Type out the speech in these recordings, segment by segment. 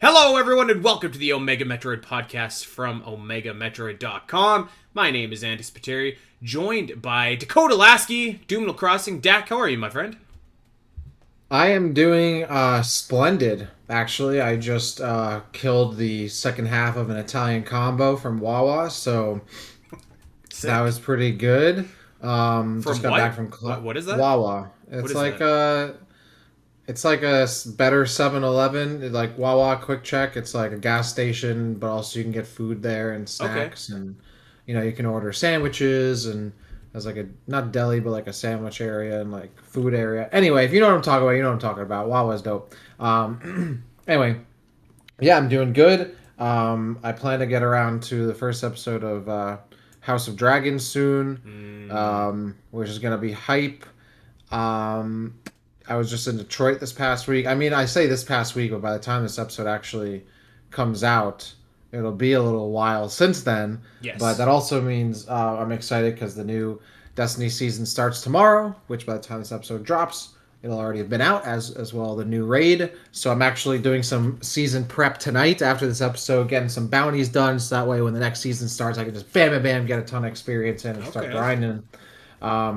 Hello, everyone, and welcome to the Omega Metroid podcast from OmegaMetroid.com. My name is Andy Spiteri, joined by Dakota Lasky, Doomnal Crossing. Dak, how are you, my friend? I am doing splendid, actually. I just killed the second half of an Italian combo from Wawa, so that Sick. was pretty good. Just From got back what? from What is that? Wawa. What It's is like that? better 7-Eleven, like Wawa Quick Check. It's like a gas station, but also you can get food there and Okay. snacks, and you can order sandwiches, and there's like a not deli but like a sandwich area and like food area. Anyway, if you know what I'm talking about, you know what I'm talking about. Wawa's dope. Anyway, yeah, I'm doing good. I plan to get around to the first episode of House of Dragons soon, Mm, which is gonna be hype. Um, I was just in Detroit this past week. I mean, I say this past week, but by the time this episode actually comes out, it'll be a little while since then. But yes. that also means I'm excited because the new Destiny season starts tomorrow, which by the time this episode drops, it'll already have been out as well the new raid. So I'm actually doing some season prep tonight after this episode, getting some bounties done, so that way when the next season starts, I can just bam, bam, bam, get a ton of experience in and start Okay. grinding.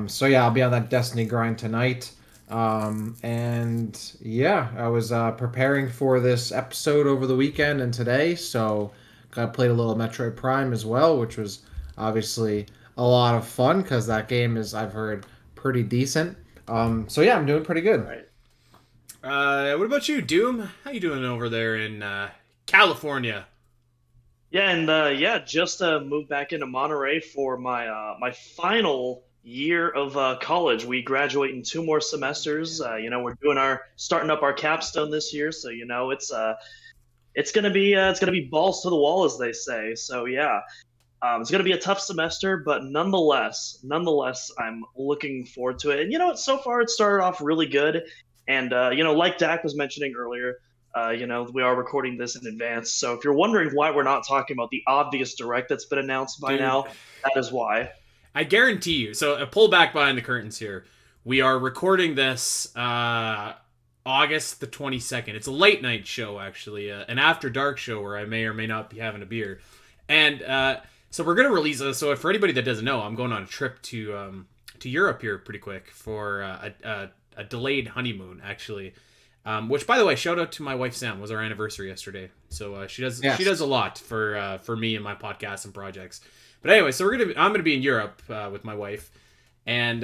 So yeah, I'll be on that Destiny grind tonight. And yeah, I was preparing for this episode over the weekend and today, so I played a little Metroid Prime as well, which was obviously a lot of fun because that game is, I've heard, pretty decent. So yeah, I'm doing pretty good. Right. What about you, Doom? How you doing over there in California? Just moved back into Monterey for my final year of college. We graduate in 2 more semesters. We're doing our starting up our capstone this year, so it's gonna be balls to the wall, as they say. So yeah, it's gonna be a tough semester, but nonetheless, I'm looking forward to it. And you know what? So far, it started off really good. And like Dak was mentioning earlier, we are recording this in advance. So if you're wondering why we're not talking about the obvious direct that's been announced by Dude, now, that is why. I guarantee you. So, a pull back behind the curtains here. We are recording this August the 22nd. It's a late night show, actually, an after dark show where I may or may not be having a beer. And so, we're going to release this. So, for anybody that doesn't know, I'm going on a trip to Europe here pretty quick for a delayed honeymoon, actually. Which, by the way, shout out to my wife Sam. It was our anniversary yesterday, so she does a Yes. lot for me and my podcasts and projects. But anyway, so I'm gonna be in Europe with my wife, and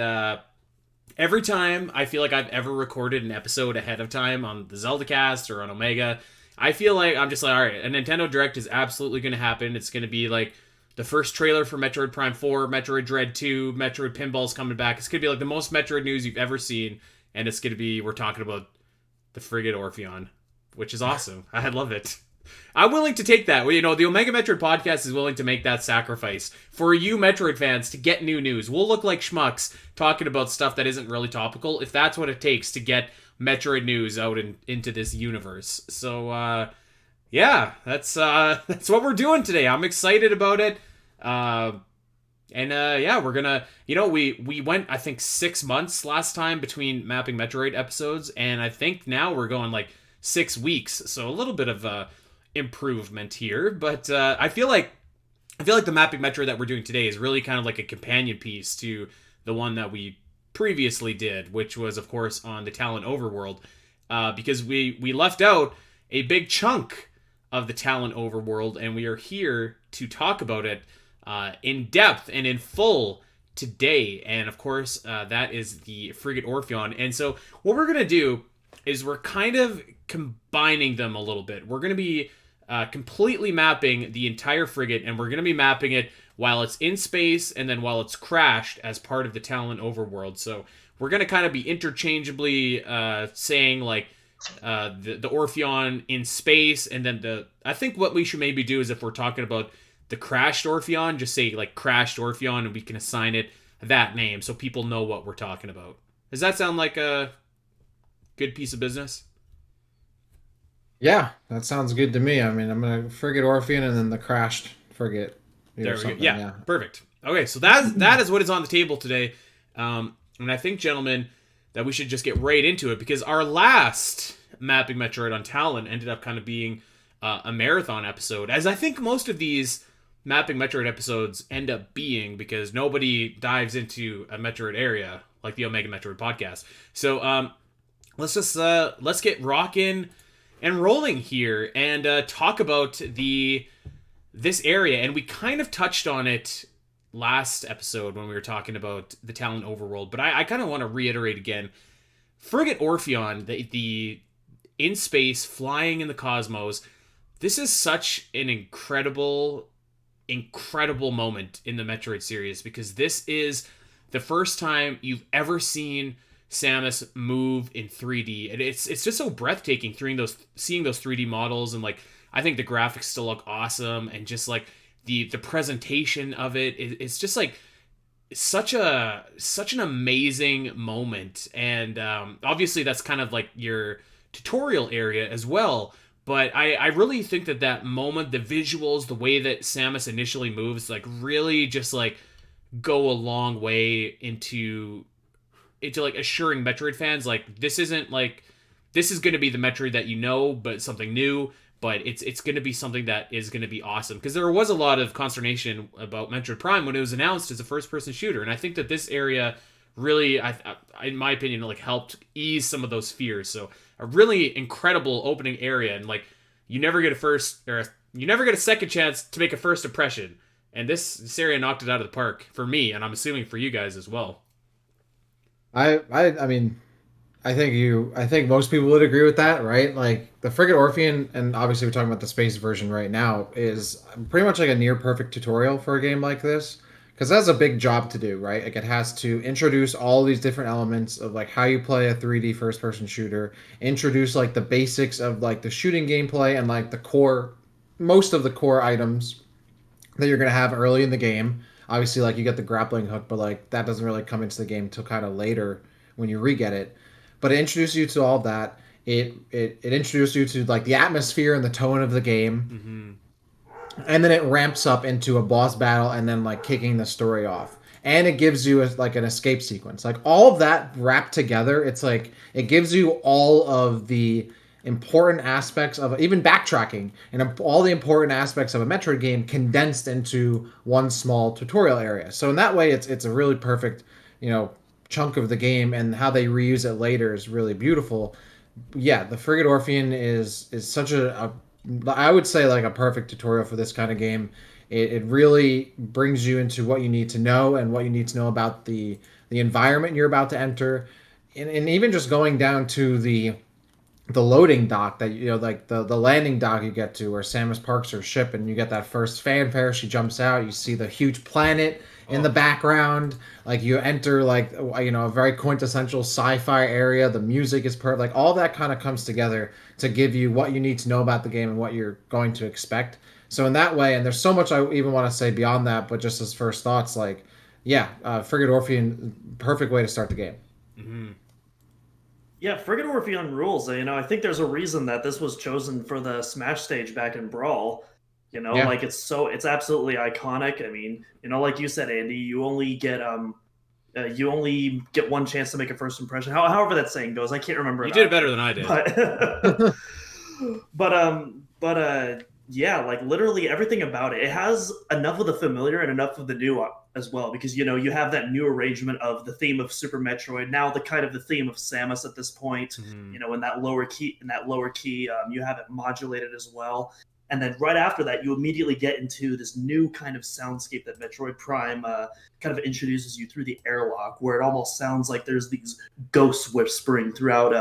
every time I feel like I've ever recorded an episode ahead of time on the Zelda Cast or on Omega, I feel like I'm just like, all right, a Nintendo Direct is absolutely gonna happen. It's gonna be like the first trailer for Metroid Prime 4, Metroid Dread 2, Metroid Pinball's coming back. It's gonna be like the most Metroid news you've ever seen, and it's gonna be we're talking about the Frigate Orpheon, which is awesome. I love it. I'm willing to take that. The Omega Metroid podcast is willing to make that sacrifice for you Metroid fans to get new news. We'll look like schmucks talking about stuff that isn't really topical if that's what it takes to get Metroid news out into this universe. So yeah, that's what we're doing today. I'm excited about it. Yeah, we're gonna, we went, I think, 6 months last time between Mapping Metroid episodes, and I think now we're going like 6 weeks, so a little bit of improvement here. But I feel like the Mapping Metroid that we're doing today is really kind of like a companion piece to the one that we previously did, which was, of course, on the Tallon Overworld, because we left out a big chunk of the Tallon Overworld, and we are here to talk about it in depth and in full today. And of course, that is the Frigate Orpheon. And so, what we're gonna do is we're kind of combining them a little bit. We're gonna be completely mapping the entire frigate, and we're gonna be mapping it while it's in space and then while it's crashed as part of the Talon Overworld. So we're gonna kind of be interchangeably saying like the Orpheon in space, and then I think what we should maybe do is if we're talking about the Crashed Orpheon, just say like Crashed Orpheon, and we can assign it that name so people know what we're talking about. Does that sound like a good piece of business? Yeah, that sounds good to me. I mean, I'm gonna frigate Orpheon and then the crashed frigate or There we go. something. Yeah, Yeah. perfect. Okay, so that is what is on the table today, and I think, gentlemen, that we should just get right into it because our last mapping Metroid on Talon ended up kind of being a marathon episode, as I think most of these Mapping Metroid episodes end up being, because nobody dives into a Metroid area like the Omega Metroid podcast. So let's get rocking and rolling here and talk about this area. And we kind of touched on it last episode when we were talking about the Tallon Overworld, but I kind of want to reiterate again. Frigate Orpheon, the in space, flying in the cosmos, this is such an incredible moment in the Metroid series, because this is the first time you've ever seen Samus move in 3D, and it's just so breathtaking seeing those 3D models, and like I think the graphics still look awesome, and just like the presentation of it's just like such an amazing moment. And obviously that's kind of like your tutorial area as well, but I really think that moment, the visuals, the way that Samus initially moves, like really just like go a long way into like assuring Metroid fans like this is going to be the Metroid that you know, but something new. But it's going to be something that is going to be awesome, because there was a lot of consternation about Metroid Prime when it was announced as a first-person shooter, and I think that this area really, in my opinion, like helped ease some of those fears. So a really incredible opening area, and like you never get a second chance to make a first impression, and this area knocked it out of the park for me, and I'm assuming for you guys as well. I mean, I think most people would agree with that, right? Like the Frigate Orpheon, and obviously we're talking about the space version right now, is pretty much like a near perfect tutorial for a game like this, because that's a big job to do, right? Like it has to introduce all these different elements of like how you play a 3D first person shooter, introduce like the basics of like the shooting gameplay and like most of the core items that you're gonna have early in the game. Obviously, like you get the grappling hook, but like that doesn't really come into the game till kind of later when you re-get it. But it introduces you to all that. It introduces you to like the atmosphere and the tone of the game, and then it ramps up into a boss battle, and then like kicking the story off. And it gives you like an escape sequence, like all of that wrapped together. It's like it gives you all of the important aspects of even backtracking and all the important aspects of a Metroid game condensed into one small tutorial area. So in that way, it's a really perfect, chunk of the game, and how they reuse it later is really beautiful. Yeah, the Frigate Orpheon is such I would say like a perfect tutorial for this kind of game. It really brings you into what you need to know, and what you need to know about the environment you're about to enter, and even just going down to the loading dock that like the landing dock you get to, where Samus parks her ship, and you get that first fanfare. She jumps out, you see the huge planet in the background, like you enter like a very quintessential sci-fi area. The music is perfect, like all that kind of comes together to give you what you need to know about the game and what you're going to expect. So in that way, and there's so much I even want to say beyond that, but just as first thoughts, like Frigate Orpheon, perfect way to start the game. Mm-hmm. Yeah, Frigate Orpheon rules. I think there's a reason that this was chosen for the Smash stage back in Brawl. Yeah. Like it's absolutely iconic. I mean, like you said, Andy, you only get one chance to make a first impression. However that saying goes, I can't remember. You did it better than I did. But yeah, like literally everything about it. It has enough of the familiar and enough of the new as well, because you have that new arrangement of the theme of Super Metroid, now the kind of the theme of Samus at this point. In that lower key, you have it modulated as well. And then right after that, you immediately get into this new kind of soundscape that Metroid Prime kind of introduces you through the airlock, where it almost sounds like there's these ghosts whispering throughout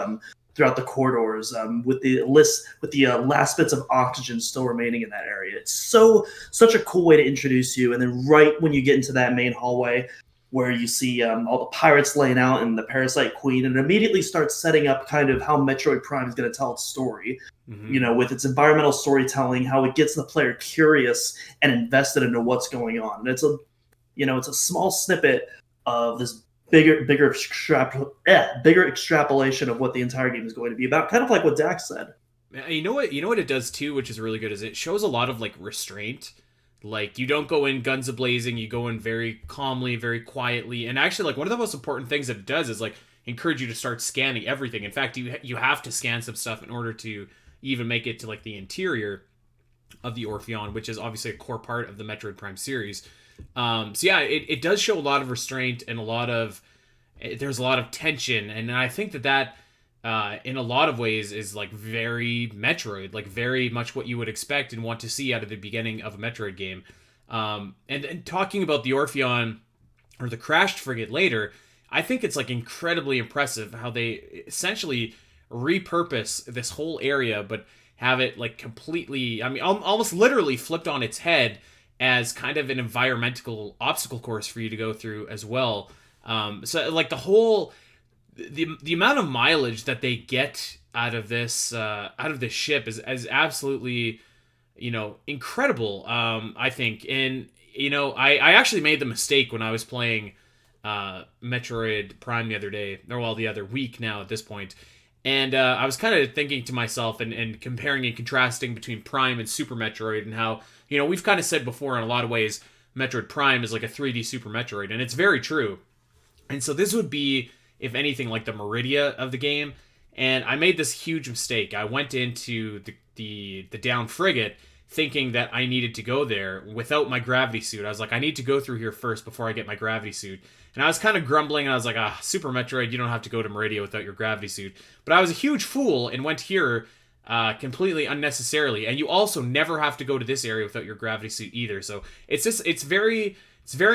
the corridors, with the last bits of oxygen still remaining in that area. It's such a cool way to introduce you. And then right when you get into that main hallway, where you see all the pirates laying out and the Parasite Queen, and it immediately starts setting up kind of how Metroid Prime is going to tell its story. With its environmental storytelling, how it gets the player curious and invested into what's going on. And it's a small snippet of this bigger extrapolation of what the entire game is going to be about, kind of like what Dax said. You know what it does too, which is really good, is it shows a lot of like restraint. Like you don't go in guns a-blazing, you go in very calmly, very quietly. And actually, like one of the most important things that it does is like encourage you to start scanning everything. In fact, you have to scan some stuff in order to even make it to like the interior. of the Orpheon, which is obviously a core part of the Metroid Prime series. So yeah, it does show a lot of restraint and there's a lot of tension, and I think that in a lot of ways is like very Metroid, like very much what you would expect and want to see out of the beginning of a Metroid game. And talking about the Orpheon or the Crashed Frigate later, I think it's like incredibly impressive how they essentially repurpose this whole area, but have it like completely, I mean, almost literally flipped on its head as kind of an environmental obstacle course for you to go through as well. So like the amount of mileage that they get out of this ship is absolutely, incredible. I think, and I actually made the mistake when I was playing Metroid Prime the other day, or well, the other week now at this point. And I was kind of thinking to myself and comparing and contrasting between Prime and Super Metroid, and how, we've kind of said before in a lot of ways, Metroid Prime is like a 3D Super Metroid, and it's very true. And so this would be, if anything, like the Meridia of the game. And I made this huge mistake. I went into the down frigate thinking that I needed to go there without my gravity suit. I was like, I need to go through here first before I get my gravity suit. And I was kind of grumbling, and I was like, Super Metroid, you don't have to go to Meridia without your gravity suit. But I was a huge fool and went here completely unnecessarily. And you also never have to go to this area without your gravity suit either. So it's very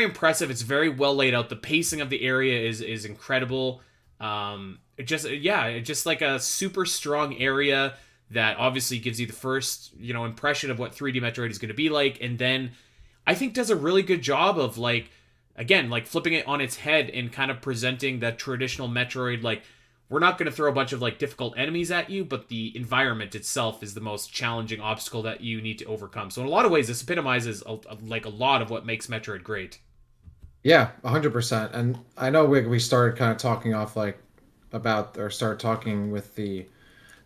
impressive. It's very well laid out. The pacing of the area is incredible. Just like a super strong area that obviously gives you the first, impression of what 3D Metroid is going to be like. And then I think does a really good job of flipping it on its head and kind of presenting that traditional Metroid. Like, we're not going to throw a bunch of difficult enemies at you, but the environment itself is the most challenging obstacle that you need to overcome. So in a lot of ways, this epitomizes a lot of what makes Metroid great. Yeah, 100%. And I know we started kind of talking off started talking with the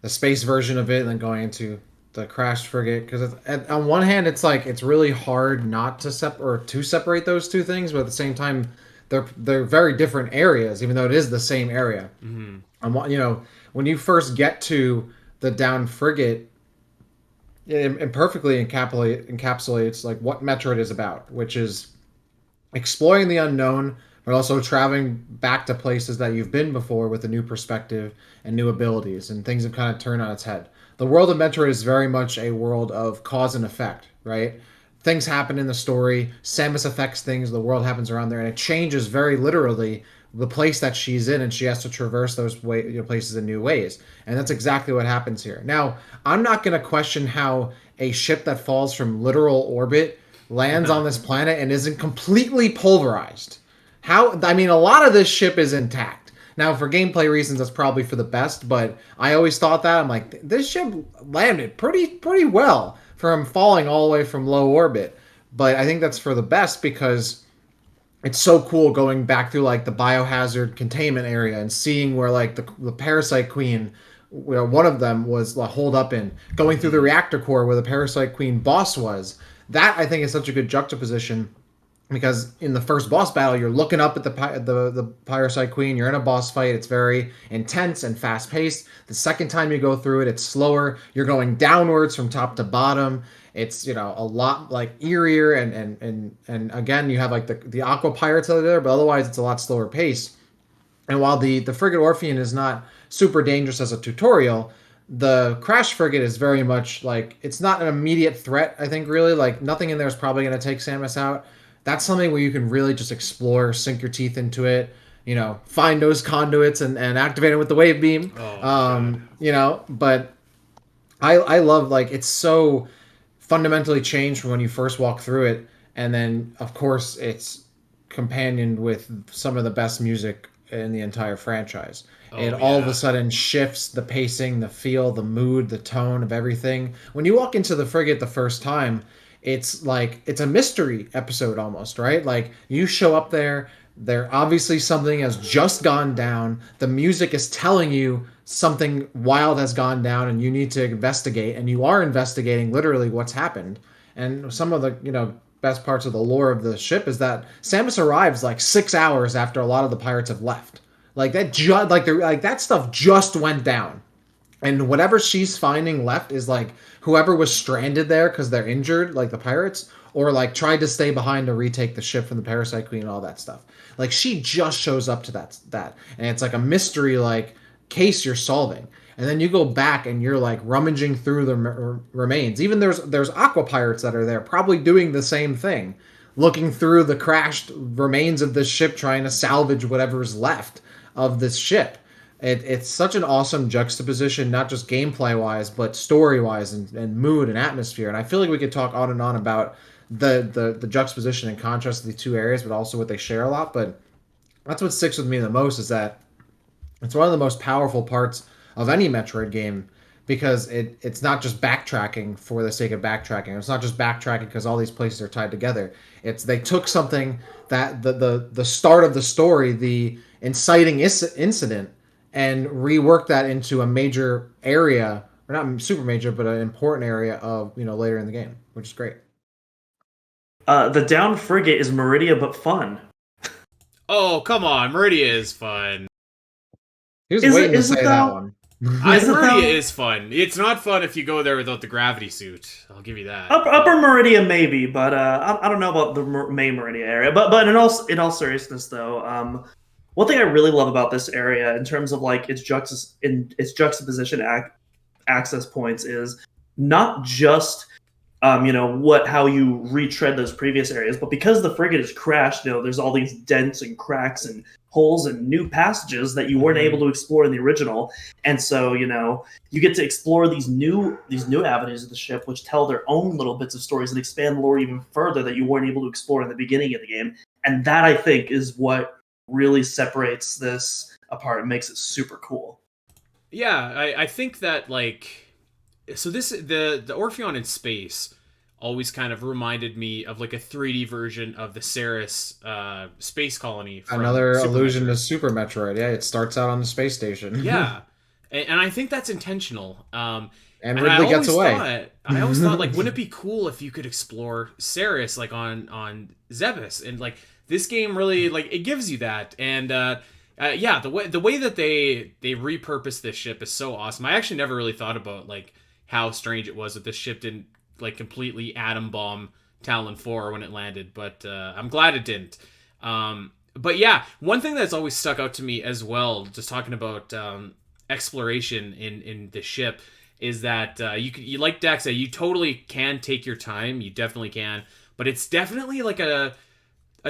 space version of it and then going into the Crashed Frigate, because on one hand it's it's really hard not to separate those two things, but at the same time they're very different areas, even though it is the same area. Mm-hmm. And when you first get to the down frigate, it perfectly encapsulates like what Metroid is about, which is exploring the unknown, but also traveling back to places that you've been before with a new perspective and new abilities, and things have kind of turned on its head. The world of Metroid is very much a world of cause and effect, right? Things happen in the story, Samus affects things, the world happens around there, and it changes very literally the place that she's in, and she has to traverse those places in new ways. And that's exactly what happens here. Now, I'm not going to question how a ship that falls from literal orbit lands on this planet and isn't completely pulverized. A lot of this ship is intact. Now, for gameplay reasons, that's probably for the best, but I always thought that. I'm like, this ship landed pretty well from falling all the way from low orbit. But I think that's for the best, because it's so cool going back through the biohazard containment area and seeing where the Parasite Queen, one of them was holed up in, going through the reactor core where the Parasite Queen boss was. That, I think, is such a good juxtaposition, because in the first boss battle, you're looking up at the Parasite Queen, you're in a boss fight, it's very intense and fast-paced. The second time you go through it, it's slower, you're going downwards from top to bottom. It's, a lot eerier, and again, you have the Aqua Pirates that are there, but otherwise it's a lot slower pace. And while the Frigate Orpheon is not super dangerous as a tutorial, the Crashed Frigate is very much it's not an immediate threat, I think, really. Nothing in there is probably going to take Samus out. That's something where you can really just explore, sink your teeth into it, find those conduits and activate it with the wave beam. But I love, it's so fundamentally changed from when you first walk through it. And then, of course, it's companioned with some of the best music in the entire franchise. All of a sudden shifts the pacing, the feel, the mood, the tone of everything. When you walk into the frigate the first time, it's a mystery episode almost, right? You show up there obviously something has just gone down. The music is telling you something wild has gone down and you need to investigate, and you are investigating literally what's happened. And some of the, best parts of the lore of the ship is that Samus arrives 6 hours after a lot of the pirates have left. That stuff just went down. And whatever she's finding left is like whoever was stranded there because they're injured, like the pirates, or like tried to stay behind to retake the ship from the Parasite Queen and all that stuff. Like she just shows up to that, and it's like a mystery like case you're solving. And then you go back and you're like rummaging through the remains. Even there's aqua pirates that are there, probably doing the same thing, looking through the crashed remains of this ship, trying to salvage whatever's left of this ship. It's such an awesome juxtaposition, not just gameplay wise, but story wise and mood and atmosphere. And I feel like we could talk on and on about the juxtaposition and contrast of the two areas, but also what they share a lot. But that's what sticks with me the most is that it's one of the most powerful parts of any Metroid game because it's not just backtracking for the sake of backtracking. It's not just backtracking because all these places are tied together. It's they took something that the start of the story, the inciting incident, and rework that into a major area, or not super major, but an important area of later in the game, which is great. The downed frigate is Meridia, but fun. Oh, come on, Meridia is fun. He was waiting to say that one. Meridia is fun. It's not fun if you go there without the gravity suit. I'll give you that. Upper Meridia maybe, but I don't know about the main Meridia area. But in all seriousness though, one thing I really love about this area in terms of like its juxtaposition access points is not just how you retread those previous areas, but because the frigate is crashed, there's all these dents and cracks and holes and new passages that you weren't able to explore in the original. And so, you get to explore these new avenues of the ship, which tell their own little bits of stories and expand the lore even further that you weren't able to explore in the beginning of the game. And that, I think, is what really separates this apart and makes it super cool. Yeah, I think that so the Orpheon in space always kind of reminded me of like a 3D version of the Ceres space colony. Another allusion to Super Metroid. Yeah, it starts out on the space station. Yeah, and I think that's intentional. And Ridley gets away. I always thought, like, wouldn't it be cool if you could explore Ceres like on Zebes? And like this game really it gives you that. And yeah, the way that they repurposed this ship is so awesome. I actually never really thought about how strange it was that this ship didn't completely atom bomb Tallon IV when it landed, but I'm glad it didn't. But yeah, one thing that's always stuck out to me as well, just talking about exploration in the ship, is that you like Dax said, you totally can take your time. You definitely can, but it's definitely like a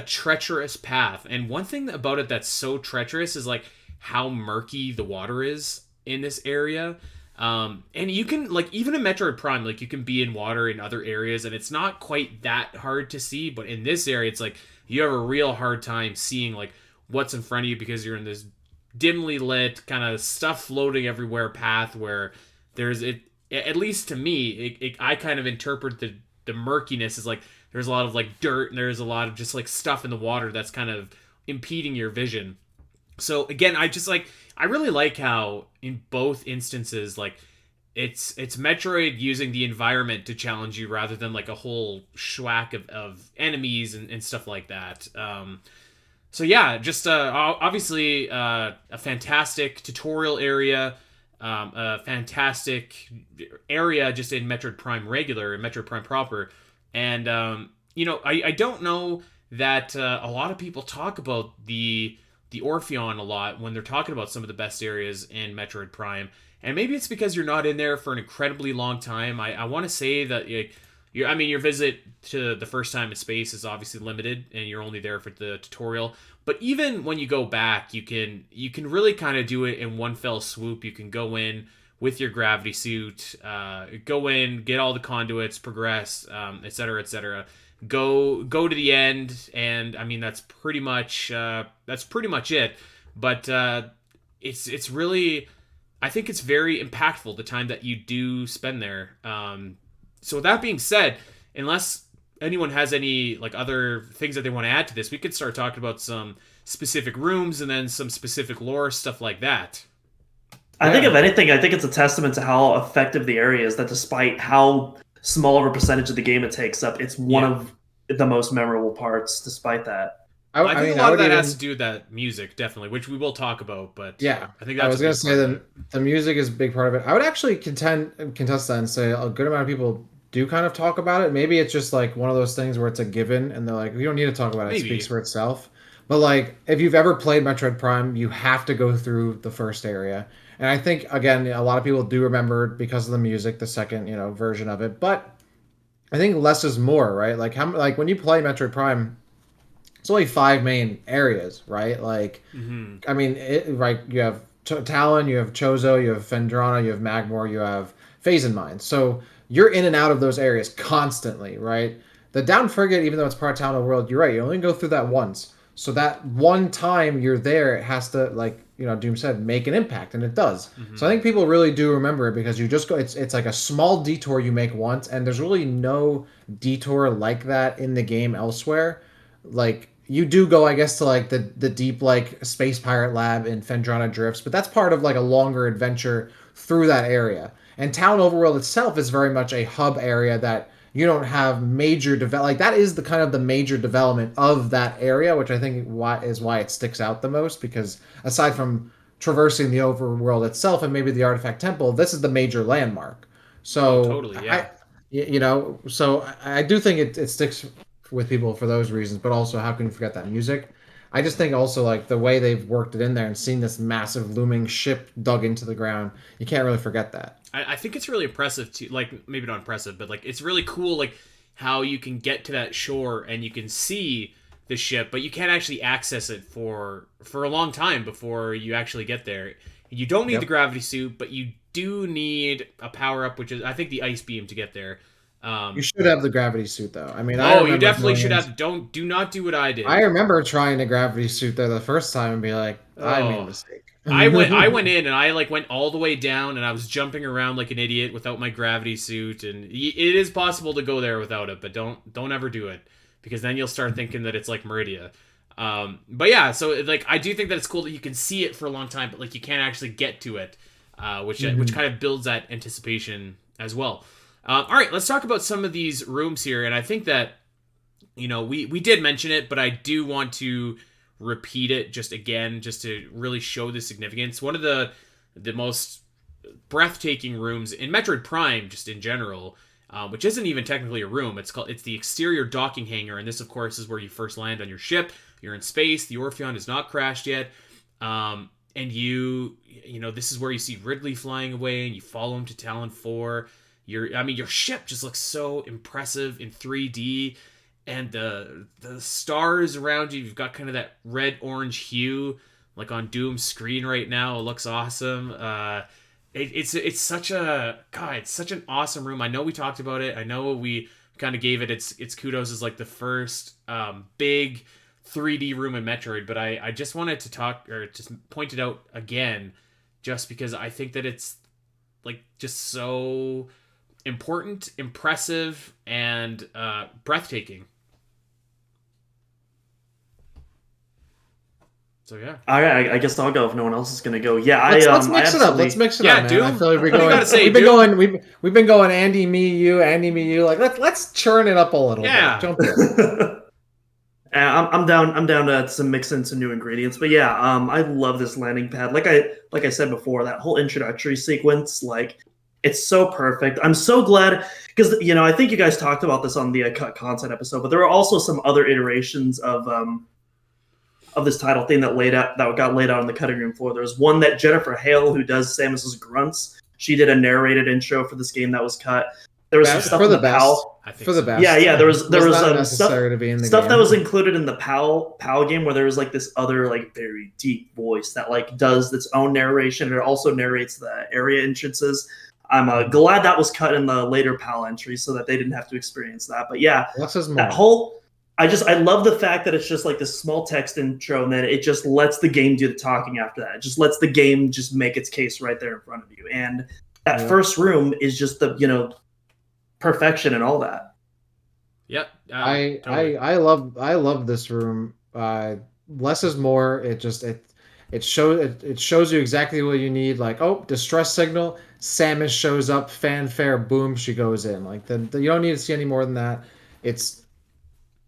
treacherous path. And one thing about it that's so treacherous is how murky the water is in this area. And you can even in Metroid Prime, you can be in water in other areas and it's not quite that hard to see, but in this area it's you have a real hard time seeing what's in front of you because you're in this dimly lit kind of stuff floating everywhere path where there's at least to me I kind of interpret the murkiness as there's a lot of dirt and there's a lot of just stuff in the water that's kind of impeding your vision. So again, I really like how in both instances, it's Metroid using the environment to challenge you rather than a whole schwack of enemies and stuff like that. So yeah, just obviously a fantastic tutorial area, a fantastic area just in Metroid Prime regular and Metroid Prime proper. And I don't know that a lot of people talk about the Orpheon a lot when they're talking about some of the best areas in Metroid Prime. And maybe it's because you're not in there for an incredibly long time. I want to say that your visit to the first time in space is obviously limited and you're only there for the tutorial. But even when you go back, you can really kind of do it in one fell swoop. You can go in with your gravity suit, go in, get all the conduits, progress, etc., etc. Go to the end, and I mean that's pretty much it. But it's really, I think it's very impactful the time that you do spend there. So with that being said, unless anyone has any other things that they want to add to this, we could start talking about some specific rooms and then some specific lore stuff like that. I think if anything, I think it's a testament to how effective the area is, that despite how small of a percentage of the game it takes up, it's one of the most memorable parts despite that. I I think a mean, I lot of would that has even to do with that music, definitely, which we will talk about. But yeah. I think I that's was a gonna big say part of it. the music is a big part of it. I would actually contest that and say a good amount of people do kind of talk about it. Maybe it's just like one of those things where it's a given, and they're like, we don't need to talk about it. It speaks Maybe. for itself. But like, if you've ever played Metroid Prime, you have to go through the first area. And I think again, a lot of people do remember because of the music, the second version of it. But I think less is more, right? Like like when you play Metroid Prime, it's only five main areas, right? Like, Hmm. I mean, right? You have Talon, you have Chozo, you have Fendrana, you have Magmore, you have Phase Mine. So you're in and out of those areas constantly, right? The down frigate, even though it's part of Town of the World, you're right. You only go through that once. So that one time you're there, it has to, like Doom said, make an impact, and it does. So I Hmm. think people really do remember it because you just go. It's like a small detour you make once, and there's really no detour like that in the game elsewhere. Like you do go, I guess, to like the deep like space pirate lab in Fendrana Drifts, but that's part of like a longer adventure through that area. And Town Overworld itself is very much a hub area that you don't have major develop. Like that is the kind of the major development of that area, which I think why it sticks out the most. Because aside from traversing the overworld itself and maybe the artifact temple, this is the major landmark. Oh, So totally. Yeah. so I do think it sticks with people for those reasons, but also how can you forget that music? I just think also like the way they've worked it in there and seen this massive looming ship dug into the ground, you can't really forget that. I think it's really impressive too. Like maybe not impressive, but like it's really cool. Like how you can get to that shore and you can see the ship, but you can't actually access it for a long time before you actually get there. You don't need the Yep. gravity suit, but you do need a power up, which is I think the ice beam to get there. You Um, should have the gravity suit though. I mean, I oh, you remember definitely going should in. have. Do not do what I I did. remember trying the gravity suit there the first time and be like, I made a Oh, mistake. I went in and I like went all the way down and I was jumping around like an idiot without my gravity suit, and it is possible to go there without it, but don't ever do it because then you'll start thinking that it's like Meridia. But yeah, so like I do think that it's cool that you can see it for a long time, but like you can't actually get to it, which Mhm. kind of builds that anticipation as well. All right, let's talk about some of these rooms here, and I think that we did mention it, but I do want to repeat it just again, just to really show the significance. One of the most breathtaking rooms in Metroid Prime, just in general, which isn't even technically a room. It's the exterior docking hangar, and this, of course, is where you first land on your ship. You're in space. The Orpheon is not crashed yet, and this is where you see Ridley flying away, and you follow him to Tallon IV. Your ship just looks so impressive in 3D, and the stars around you, you've got kind of that red orange hue like on Doom's screen right now. It looks awesome. It's such a god, it's such an awesome room. I know we talked about it. I know we kind of gave it its kudos as like the first big 3D room in Metroid, but I just wanted to talk or just point it out again just because I think that it's like just so important, impressive, and breathtaking. So yeah. I guess I'll go if no one else is gonna go. Yeah, Let's I mix it up. Let's absolutely. mix it up, Yeah, man. I Doom. feel like What do you gotta say, Doom? we've been going Andy me you. Like let's churn it up a little bit. Yeah. Jump in. I'm down. I'm down to some mix in some new ingredients. But yeah, I love this landing pad. Like I said before, that whole introductory sequence, like it's so perfect. I'm so glad because I think you guys talked about this on the cut content episode, but there were also some other iterations of this title thing that got laid out on the cutting room floor. There was one that Jennifer Hale, who does Samus's grunts, she did a narrated intro for this game that was cut. There was some stuff For in the the best. PAL. I think For the so. best. Yeah. There was not stuff necessary to be in the stuff game. that was included in the PAL game where there was like this other like very deep voice that like does its own narration. It also narrates the area entrances. I'm glad that was cut in the later PAL entry so that they didn't have to experience that. But yeah, Less is that more. whole I love the fact that it's just like this small text intro and then it just lets the game do the talking after that. It just lets the game just make its case right there in front of you. And that first room is just the perfection and all that. Yep. Totally. I love this room. Less is more. It shows you exactly what you need. Like, oh, distress signal. Samus shows up. Fanfare. Boom. She goes in. Like you don't need to see any more than that. It's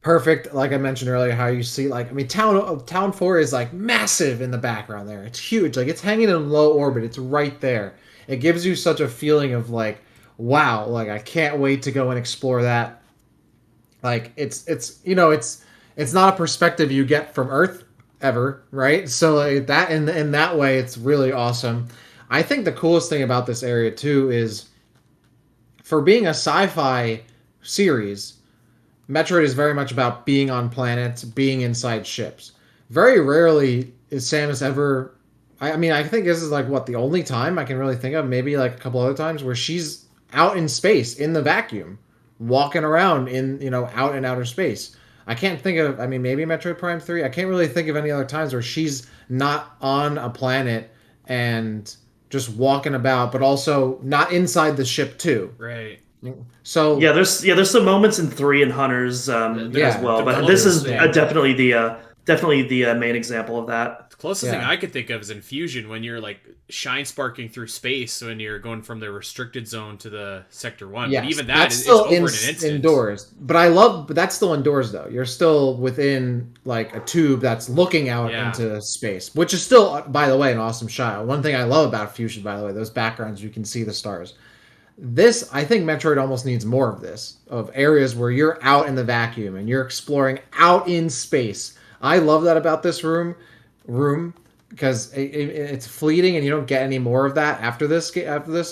perfect. Like I mentioned earlier, how you see like I mean, Town 4 is like massive in the background there. It's huge. Like it's hanging in low orbit. It's right there. It gives you such a feeling of like, wow, like I can't wait to go and explore that. Like it's not a perspective you get from Earth ever, right? So like that in that way, it's really awesome. I think the coolest thing about this area too is for being a sci-fi series, Metroid is very much about being on planets, being inside ships. Very rarely is Samus ever. I mean, I think this is like what the only time I can really think of, maybe like a couple other times where she's out in space in the vacuum, walking around in out in outer space. I can't think of. I mean, maybe Metroid Prime 3. I can't really think of any other times where she's not on a planet and just walking about, but also not inside the ship too. Right. So there's some moments in 3 and Hunters as yeah, well, The but this closest is thing. definitely the main example of that. The closest thing yeah. I could think of is in Fusion when you're like shine sparking through space when you're going from the restricted zone to the sector 1. But Yes, even that that's is it's still over in an instant. indoors. But that's still indoors though. You're still within like a tube that's looking out Yeah. into space, which is still, by the way, an awesome shot. One thing I love about Fusion, by the way, those backgrounds you can see the stars. This, I think, Metroid almost needs more of this, of areas where you're out in the vacuum and you're exploring out in space. I love that about this room because it's fleeting and you don't get any more of that after this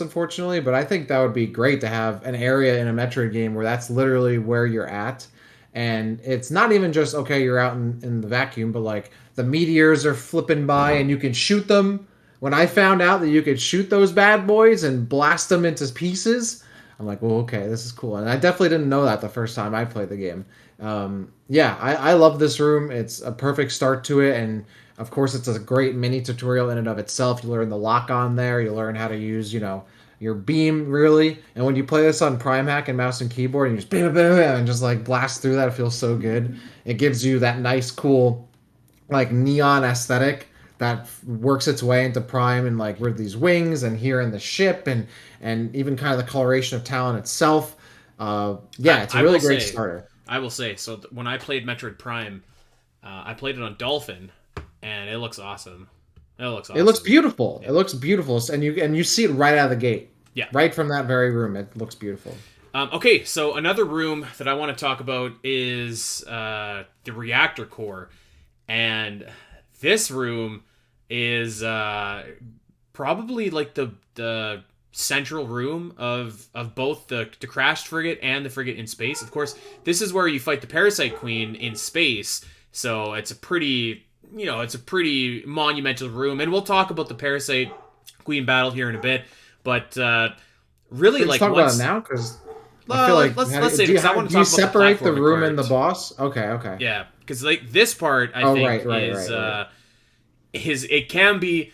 unfortunately, but I think that would be great to have an area in a Metroid game where that's literally where you're at, and it's not even just okay you're out in the vacuum, but like the meteors are flipping by and you can shoot them. When I found out that you could shoot those bad boys and blast them into pieces, I'm like, well, okay, this is cool. And I definitely didn't know that the first time I played the game. Yeah, I love this room. It's a perfect start to it. And of course, it's a great mini tutorial in and of itself. You learn the lock on there. You learn how to use, your beam really. And when you play this on Prime Hack and mouse and keyboard and you just bam, bam, bam, and just like blast through that, it feels so good. It gives you that nice, cool, like neon aesthetic that works its way into Prime and like with these wings and here in the ship and even kind of the coloration of Talon itself. Yeah, it's a I really will great say, starter. I will say. So when I played Metroid Prime, I played it on Dolphin, and it looks awesome. It looks It looks awesome. beautiful. Yeah. It looks beautiful, and you see it right out of the gate, Yeah. right from that very room. It looks beautiful. Okay, so another room that I want to talk about is the reactor core, and this room is probably like the central room of both the crashed frigate and the frigate in space. Of course, this is where you fight the Parasite Queen in space, so it's a pretty monumental room, and we'll talk about the Parasite Queen battle here in a bit, but really Let's like talk about it once. now because I feel like Let's say because I want to do you talk about the separate the platforming room and the part. boss? Okay, okay. Yeah, because like this part, I Oh, think right. is it can be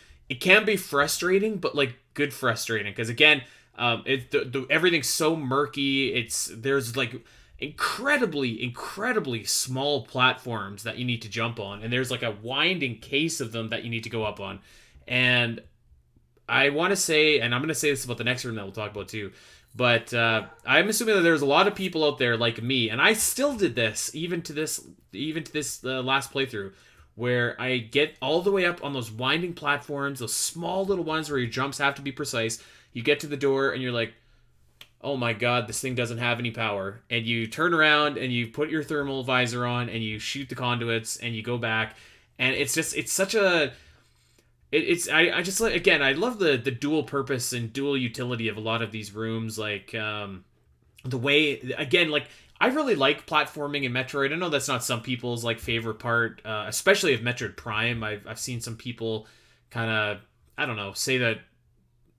frustrating, but like good frustrating. Because again, everything's so murky. There's like incredibly small platforms that you need to jump on, and there's like a winding case of them that you need to go up on, and I want to say, and I'm going to say this about the next room that we'll talk about too, but I'm assuming that there's a lot of people out there like me, and I still did this even to this last playthrough, where I get all the way up on those winding platforms, those small little ones where your jumps have to be precise. You get to the door and you're like, oh my god, this thing doesn't have any power. And you turn around and you put your thermal visor on and you shoot the conduits and you go back. And it's such a I just like, again, I love the dual purpose and dual utility of a lot of these rooms, like the way, again, like I really like platforming in Metroid. I know that's not some people's like favorite part, especially of Metroid Prime. I've seen some people kind of, I don't know, say that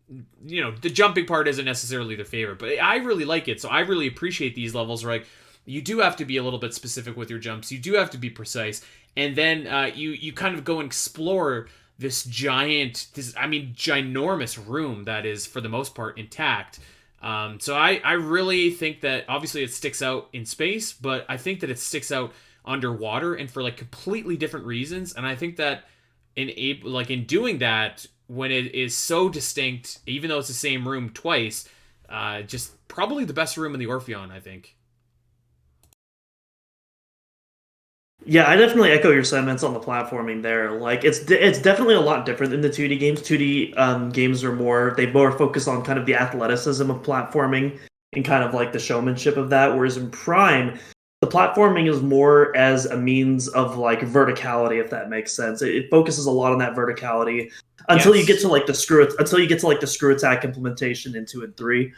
the jumping part isn't necessarily their favorite, but I really like it. So I really appreciate these levels where like you do have to be a little bit specific with your jumps. You do have to be precise, and then you kind of go and explore ginormous room that is for the most part intact. So I really think that obviously it sticks out in space, but I think that it sticks out underwater and for like completely different reasons. And I think that in doing that, when it is so distinct, even though it's the same room twice, just probably the best room in the Orpheon, I think. Yeah, I definitely echo your sentiments on the platforming there. Like it's definitely a lot different than the 2D games. 2D games are more focus on kind of the athleticism of platforming and kind of like the showmanship of that. Whereas in Prime, the platforming is more as a means of like verticality, if that makes sense. It focuses a lot on that verticality until you get Yes. to like the screw attack implementation in 2 and 3.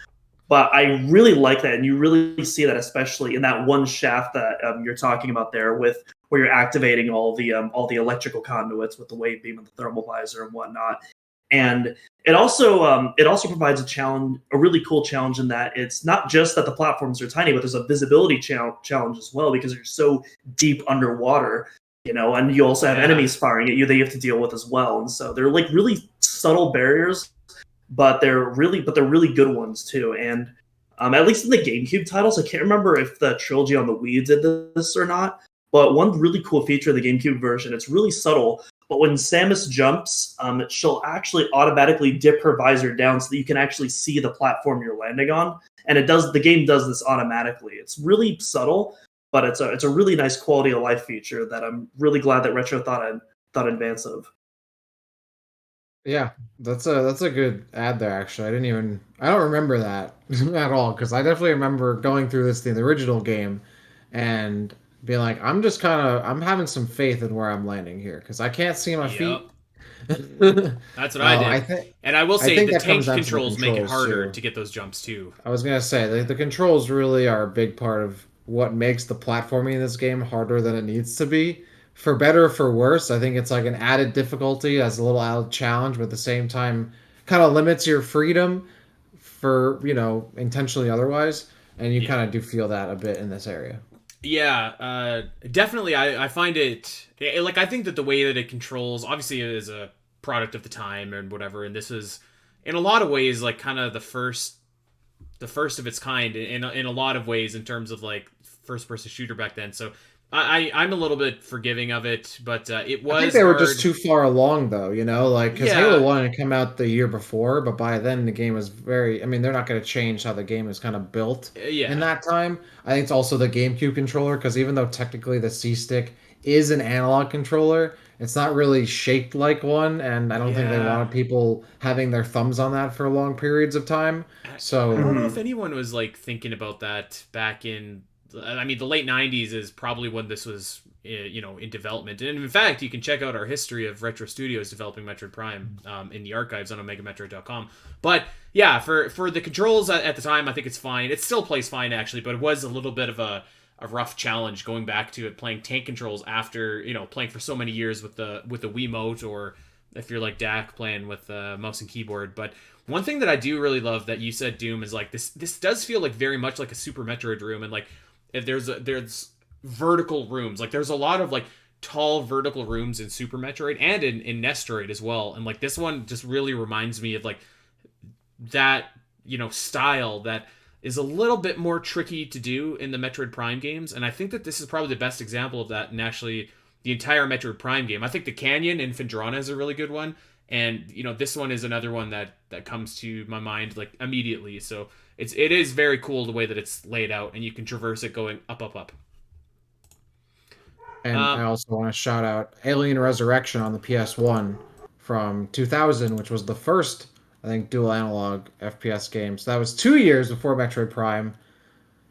But I really like that, and you really see that especially in that one shaft that you're talking about there, with where you're activating all the electrical conduits with the wave beam and the thermal visor and whatnot. And it also provides a challenge, a really cool challenge in that it's not just that the platforms are tiny, but there's a visibility challenge as well because you're so deep underwater, and you also have Yeah. enemies firing at you that you have to deal with as well. And so they're like really subtle barriers, but they're really good ones too. And at least in the GameCube titles, I can't remember if the trilogy on the Wii did this or not. But one really cool feature of the GameCube version, it's really subtle. But when Samus jumps, she'll actually automatically dip her visor down so that you can actually see the platform you're landing on. And the game does this automatically. It's really subtle, but it's a really nice quality of life feature that I'm really glad that Retro thought in advance of. Yeah, that's a good ad there. Actually, I don't remember that at all because I definitely remember going through this in the original game and being like, I'm having some faith in where I'm landing here because I can't see my Yep. feet. That's what I I did. think And I will I say think the that comes tank down to the controls make it controls harder too. to get those jumps too. I was gonna say the controls really are a big part of what makes the platforming in this game harder than it needs to be. For better or for worse, I think it's like an added difficulty as a little added challenge, but at the same time, kind of limits your freedom for intentionally otherwise, and you Yeah. kind of do feel that a bit in this area. Yeah, definitely. I find like I think that the way that it controls, obviously, it is a product of the time and whatever. And this is, in a lot of ways, like kind of the first of its kind in a lot of ways in terms of like first person shooter back then. So I'm a little bit forgiving of it, but it I think was they were just hard. too far along, though, like because Halo Yeah, 1 had come out the year before, but by then the game was I mean, they're not going to change how the game is kind of built in yeah, that time. I think it's also the GameCube controller, because even though technically the C stick is an analog controller, it's not really shaped like one, and I don't think they yeah. wanted people having their thumbs on that for long periods of time. I don't So, know if Mhm. anyone was like thinking about that back in. I mean, the late '90s is probably when this was, in development. And in fact, you can check out our history of Retro Studios developing Metroid Prime in the archives on OmegaMetroid.com. But yeah, for the controls at the time, I think it's fine. It still plays fine actually, but it was a little bit of a rough challenge going back to it playing tank controls after playing for so many years with the Wiimote, or if you're like Dak playing with mouse and keyboard. But one thing that I do really love that you said, Doom, is like this does feel like very much like a Super Metroid room. And like if there's vertical rooms, like there's a lot of like tall vertical rooms in Super Metroid and in Nestroid as well. And like this one just really reminds me of like that style that is a little bit more tricky to do in the Metroid Prime games. And I think that this is probably the best example of that. And actually the entire Metroid Prime game, I think the Canyon in Phendrana is a really good one. And this one is another one that comes to my mind like immediately. So it is very cool the way that it's laid out, and you can traverse it going up, up, up. and I Um, also want to shout out Alien Resurrection on the PS1 from 2000, which was the first, I think, dual analog FPS game. So that was 2 years before Metroid Prime.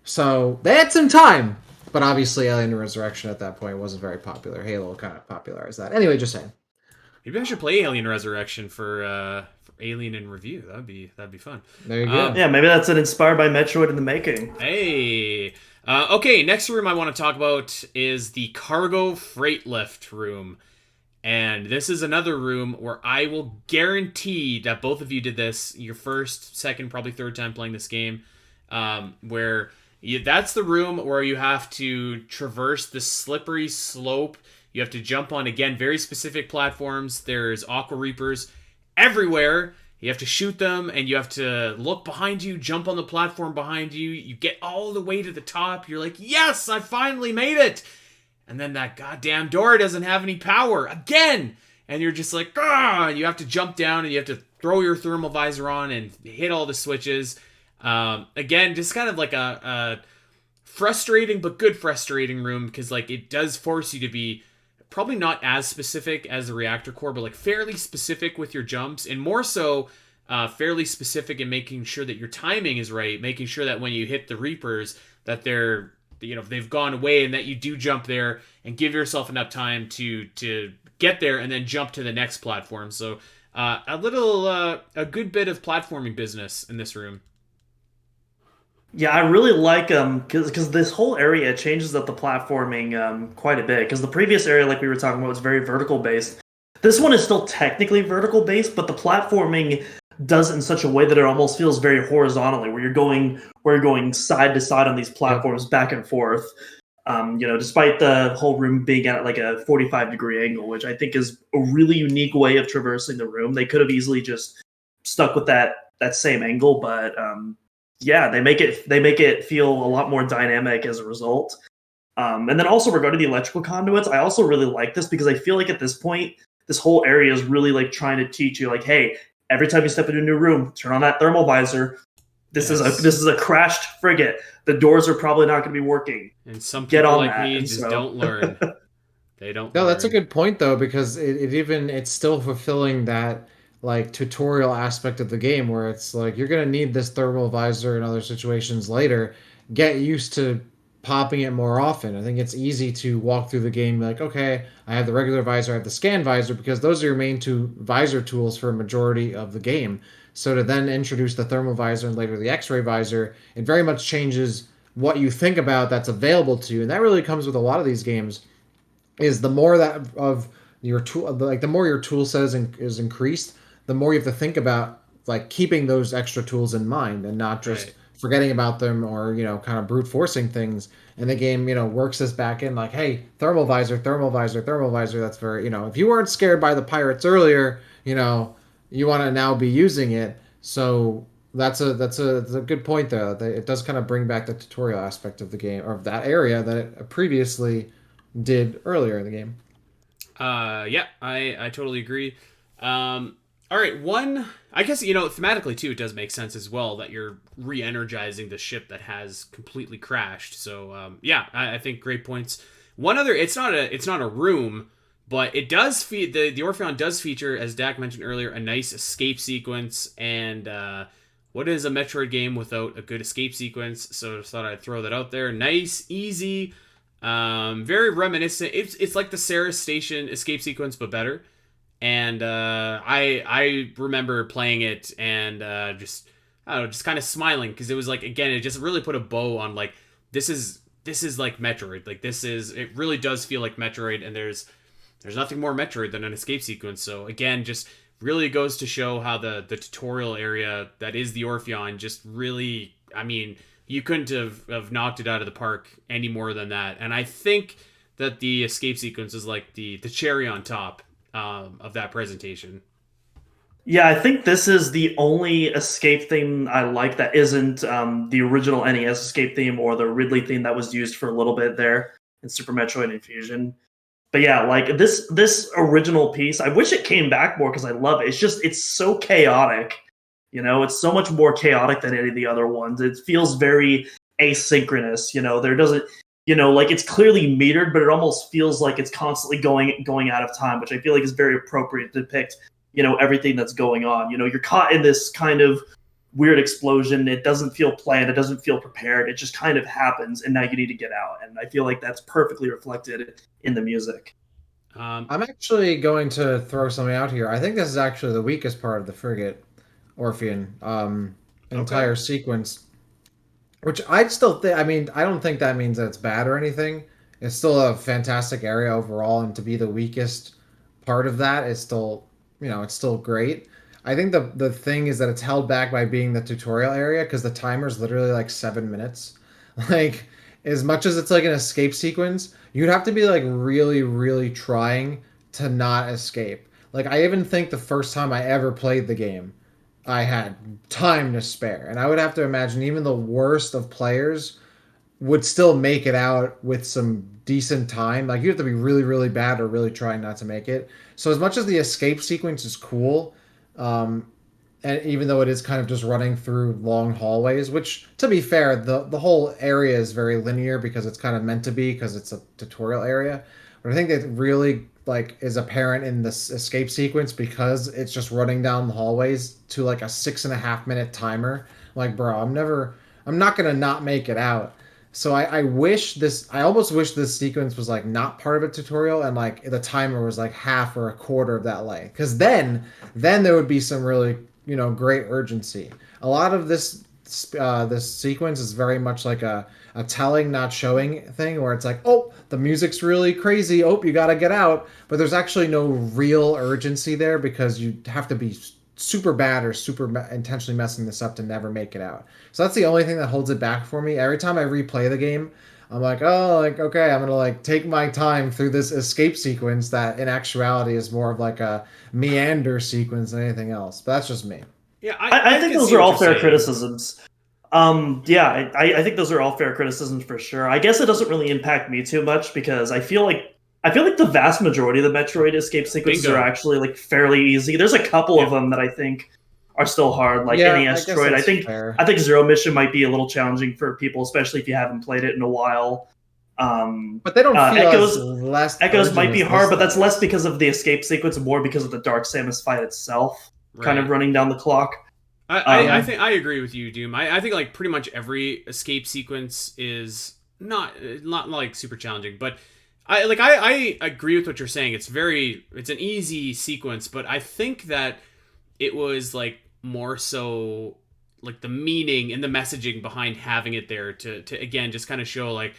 So they had some time, but obviously Alien Resurrection at that point wasn't very popular. Halo kind of popularized that. Anyway, just saying. Maybe I should play Alien Resurrection for Alien in review. That'd be fun. There you Um, go. Yeah, maybe that's an inspired by Metroid in the making. Hey. Okay, next room I want to talk about is the cargo freight lift room. And this is another room where I will guarantee that both of you did this your first, second, probably third time playing this game. That's the room where you have to traverse the slippery slope. You have to jump on, again, very specific platforms. There's Aqua Reapers everywhere. You have to shoot them, and you have to look behind you, jump on the platform behind you. You get all the way to the top. You're like, yes, I finally made it. And then that goddamn door doesn't have any power again. And you're just like, ah, you have to jump down and you have to throw your thermal visor on and hit all the switches. Again, just kind of like a frustrating but good frustrating room, because like it does force you to be probably not as specific as the reactor core, but like fairly specific with your jumps, and more so fairly specific in making sure that your timing is right, making sure that when you hit the Reapers that they're, they've gone away, and that you do jump there and give yourself enough time to get there and then jump to the next platform. So a good bit of platforming business in this room. Yeah, I really like because this whole area changes up the platforming quite a bit. Because the previous area, like we were talking about, was very vertical based. This one is still technically vertical based, but the platforming does it in such a way that it almost feels very horizontally, where you're going side to side on these platforms, back and forth. Despite the whole room being at like a 45-degree angle, which I think is a really unique way of traversing the room. They could have easily just stuck with that same angle, but yeah, they make it feel a lot more dynamic as a result. And then also regarding the electrical conduits, I also really like this because I feel like at this point, this whole area is really like trying to teach you, like, hey, every time you step into a new room, turn on that thermal visor. This is a crashed frigate. The doors are probably not going to be working. And some people like me just so... don't learn. They don't. No, learn. that's a good point though, because it's still fulfilling that like tutorial aspect of the game where it's like you're gonna need this thermal visor in other situations later. Get used to popping it more often. I think it's easy to walk through the game like, okay, I have the regular visor, I have the scan visor, because those are your main two visor tools for a majority of the game. So to then introduce the thermal visor and later the X-ray visor, it very much changes what you think about that's available to you. And that really comes with a lot of these games, is the more that of your tool, like the more your tool set is increased, the more you have to think about like keeping those extra tools in mind and not just forgetting about them, or kind of brute forcing things. And the game works this back in like, hey, thermal visor, thermal visor, thermal visor. That's very, if you weren't scared by the pirates earlier, you want to now be using it. So that's a good point there. It does kind of bring back the tutorial aspect of the game, or of that area that it previously did earlier in the game. Yeah, I totally agree. All right, I guess, thematically too, it does make sense as well that you're re-energizing the ship that has completely crashed. So, yeah, I think great points. One other, it's not a room, but it does the Orpheon does feature, as Dak mentioned earlier, a nice escape sequence. And what is a Metroid game without a good escape sequence? So I just thought I'd throw that out there. Nice, easy, very reminiscent. It's like the Ceres Station escape sequence, but better. And I remember playing it and just kind of smiling, because it was like, again, it just really put a bow on like this is like Metroid. Like it really does feel like Metroid, and there's nothing more Metroid than an escape sequence. So again, just really goes to show how the tutorial area that is the Orpheon just really, I mean, you couldn't have knocked it out of the park any more than that. And I think that the escape sequence is like the cherry on top of that presentation. Yeah, I think this is the only escape theme I like that isn't the original NES escape theme or the Ridley theme that was used for a little bit there in Super Metroid Infusion. But yeah, like this original piece, I wish it came back more because I love it. It's so chaotic. It's so much more chaotic than any of the other ones. It feels very asynchronous. There doesn't, like it's clearly metered, but it almost feels like it's constantly going out of time, which I feel like is very appropriate to depict, everything that's going on. You're caught in this kind of weird explosion. It doesn't feel planned. It doesn't feel prepared. It just kind of happens, and now you need to get out. And I feel like that's perfectly reflected in the music. I'm actually going to throw something out here. I think this is actually the weakest part of the Frigate Orpheon entire sequence. Which I'd still think, I mean, I don't think that means that it's bad or anything. It's still a fantastic area overall, and to be the weakest part of that is still, it's still great. I think the thing is that it's held back by being the tutorial area, because the timer is literally like 7 minutes. Like, as much as it's like an escape sequence, you'd have to be like really, really trying to not escape. Like, I even think the first time I ever played the game, I had time to spare. And I would have to imagine even the worst of players would still make it out with some decent time. Like, you have to be really, really bad or really trying not to make it. So as much as the escape sequence is cool, and even though it is kind of just running through long hallways, which to be fair, the whole area is very linear because it's kind of meant to be because it's a tutorial area. But I think that really like is apparent in this escape sequence because it's just running down the hallways to like a 6.5 minute timer. Like, bro, I'm not gonna not make it out. So I almost wish this sequence was like not part of a tutorial and like the timer was like half or a quarter of that length. Because then there would be some really great urgency. A lot of this sequence is very much like a telling not showing thing where it's like, oh, the music's really crazy, oh, you gotta get out, but there's actually no real urgency there because you have to be super bad or intentionally messing this up to never make it out. So that's the only thing that holds it back for me. Every time I replay the game, I'm like, oh, like, okay, I'm gonna like take my time through this escape sequence that in actuality is more of like a meander sequence than anything else. But that's just me. Yeah, I think can those see are what all you're fair saying. criticisms. Yeah, I think those are all fair criticisms for sure. I guess it doesn't really impact me too much because I feel like the vast majority of the Metroid escape sequences are Bingo. actually like fairly easy. There's a couple of Yeah. them that I think are still hard, like Yeah, I NES guess Troid. that's fair. I think Zero Mission might be a little challenging for people, especially if you haven't played it in a while. But they don't feel as Echoes less Echoes urgent might be as hard, this but that's less does. because of the escape sequence and more because of the Dark Samus fight itself, kind of Right. running down the clock. I Yeah. think I agree with you, Doom. I think like pretty much every escape sequence is not like super challenging, but I agree with what you're saying. It's an easy sequence, but I think that it was like more so like the meaning and the messaging behind having it there to again just kind of show like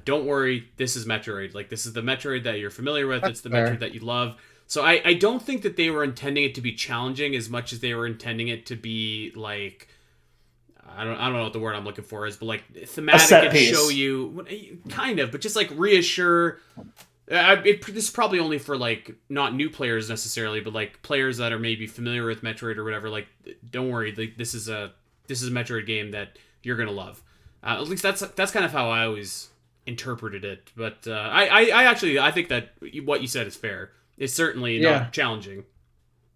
don't worry, this is Metroid. Like this is the Metroid that you're familiar with. That's It's the Metroid fair. that you love. So I don't think that they were intending it to be challenging as much as they were intending it to be like I don't know what the word I'm looking for is, but like A thematic set and show piece. you kind of, but just like reassure. This is probably only for like not new players necessarily, but like players that are maybe familiar with Metroid or whatever. Like, don't worry, like this is a Metroid game that you're gonna love. At least that's kind of how I always interpreted it. But I actually I think that what you said is fair. It's certainly Yeah. not challenging.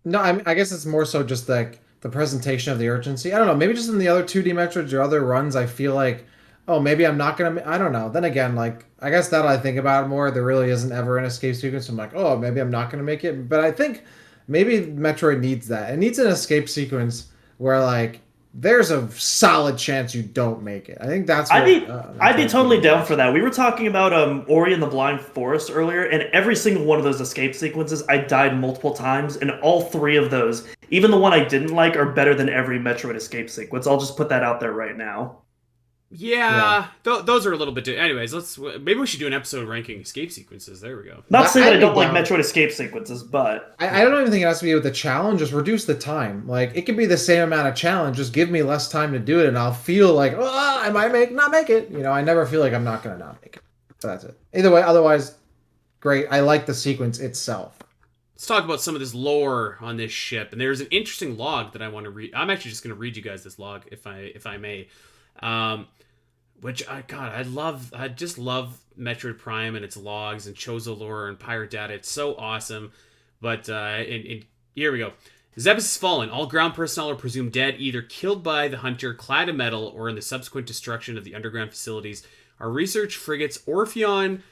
No, I guess it's more so just like the presentation of the urgency. I don't know. Maybe just in the other 2D Metroids or other runs, I feel like, oh, maybe I'm not gonna. I don't know. Then again, like I guess that I think about it more. There really isn't ever an escape sequence. I'm like, oh, maybe I'm not gonna make it. But I think maybe Metroid needs that. It needs an escape sequence where like there's a solid chance you don't make it. I think that's I'd what be I'd be Metroid could totally down use. for that. We were talking about Ori and the Blind Forest earlier, and every single one of those escape sequences, I died multiple times, and all three of those, even the one I didn't like, are better than every Metroid escape sequence. I'll just put that out there right now. Yeah. Yeah, those are a little bit. Anyways, maybe we should do an episode ranking escape sequences. There we go. Not to say that I I'd be don't like down. Metroid escape sequences, but I don't even think it has to be with the challenge. Just reduce the time. Like it could be the same amount of challenge. Just give me less time to do it, and I'll feel like, oh, I might not make it. I never feel like I'm not gonna not make it. So that's it. Either way, otherwise, great. I like the sequence itself. Let's talk about some of this lore on this ship. And there's an interesting log that I want to read. I'm actually just going to read you guys this log if I may. Um, which I just love Metroid Prime and its logs and Chozo lore and pirate data. It's so awesome. But here we go. Zebes has fallen. All ground personnel are presumed dead, either killed by the hunter, clad in metal, or in the subsequent destruction of the underground facilities. Our research frigates Orpheon,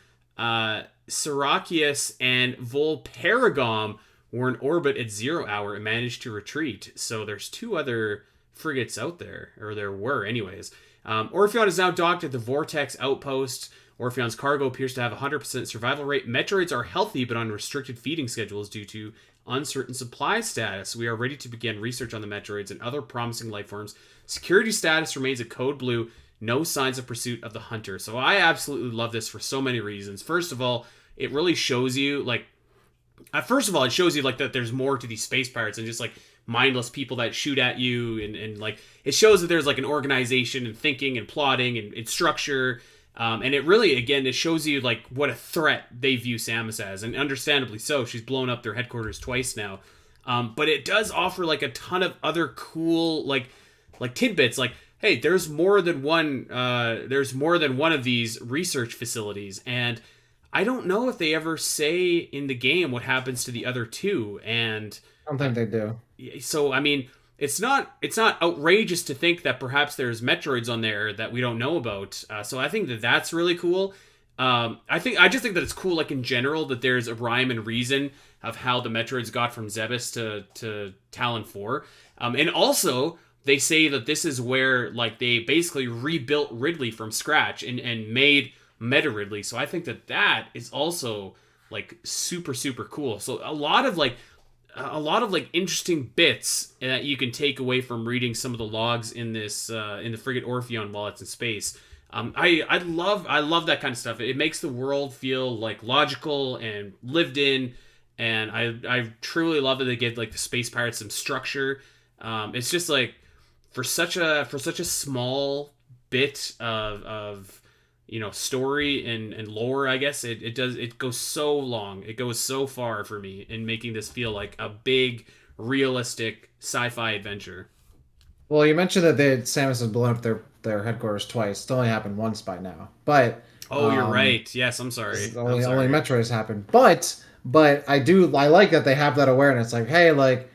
Syracuse, and Volparagom were in orbit at 0 hour and managed to retreat. So there's two other frigates out there, or there were anyways. Orpheon is now docked at the Vortex outpost. Orpheon's cargo appears to have a 100% survival rate. Metroids are healthy but on restricted feeding schedules due to uncertain supply status. We are ready to begin research on the Metroids and other promising life forms. Security status remains a code blue. No signs of pursuit of the hunter. So I absolutely love this for so many reasons. First of all, it really shows you like it shows you like that there's more to these space pirates than just like mindless people that shoot at you and like it shows that there's like an organization and thinking and plotting and structure. And it really, again, it shows you like what a threat they view Samus as, and understandably so. She's blown up their headquarters twice now. But it does offer like a ton of other cool like tidbits. Like, hey, there's more than one of these research facilities, and I don't know if they ever say in the game what happens to the other two. And I don't think they do. so I mean, it's not outrageous to think that perhaps there's Metroids on there that we don't know about. So I think that that's really cool. I just think that it's cool, like in general, that there's a rhyme and reason of how the Metroids got from Zebes to Tallon IV. And also they say that this is where like they basically rebuilt Ridley from scratch and made Meta Ridley. So I think that that is also like super super cool. So a lot of interesting bits that you can take away from reading some of the logs in this in the frigate Orpheon while it's in space. I love that kind of stuff. It makes the world feel like logical and lived in, and I truly love that they give like the space pirates some structure. It's just like for such a small bit of story and lore, I guess it goes so long, it goes so far for me in making this feel like a big realistic sci-fi adventure. Well, you mentioned that Samus has blown up their headquarters twice. It's only happened once by now, but Oh, you're right. Yes, I'm sorry. I'm only sorry. Metroid has happened. But I like that they have that awareness. Like, hey, like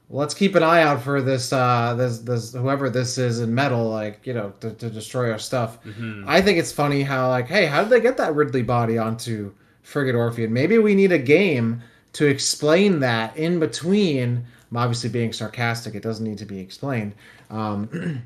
let's keep an eye out for this whoever this is in metal, like to destroy our stuff. Hmm. I think it's funny how like, hey, how did they get that Ridley body onto Frigate Orpheon? Maybe we need a game to explain that in between. I'm obviously being sarcastic. It doesn't need to be explained. Um,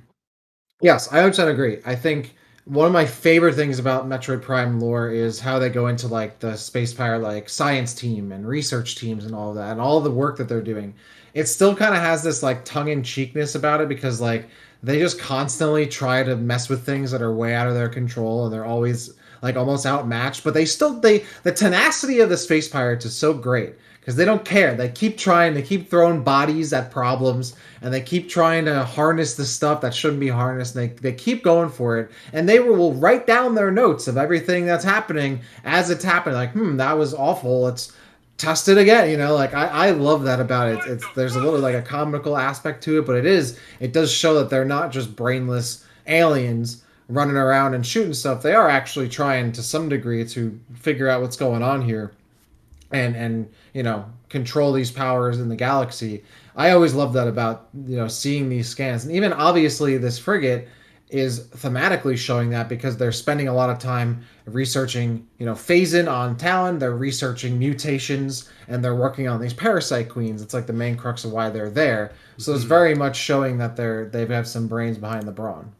Yes, I 100% agree. I think one of my favorite things about Metroid Prime lore is how they go into like the Space Pirate like science team and research teams and all of that and all the work that they're doing. It still kind of has this like tongue in cheekness about it because like they just constantly try to mess with things that are way out of their control and they're always like almost outmatched. But they the tenacity of the Space Pirates is so great because they don't care. They keep trying. They keep throwing bodies at problems, and they keep trying to harness the stuff that shouldn't be harnessed. And they keep going for it, and they will write down their notes of everything that's happening as it's happening. Like, that was awful. Let's test it again. Like I love that about it. It's there's a little like a comical aspect to it, but it does show that they're not just brainless aliens running around and shooting stuff. They are actually trying to some degree to figure out what's going on here and control these powers in the galaxy. I always love that about seeing these scans, and even obviously this frigate is thematically showing that because they're spending a lot of time researching phasing on Talon. They're researching mutations and they're working on these parasite queens. It's like the main crux of why they're there. So it's very much showing that they have some brains behind the brawn.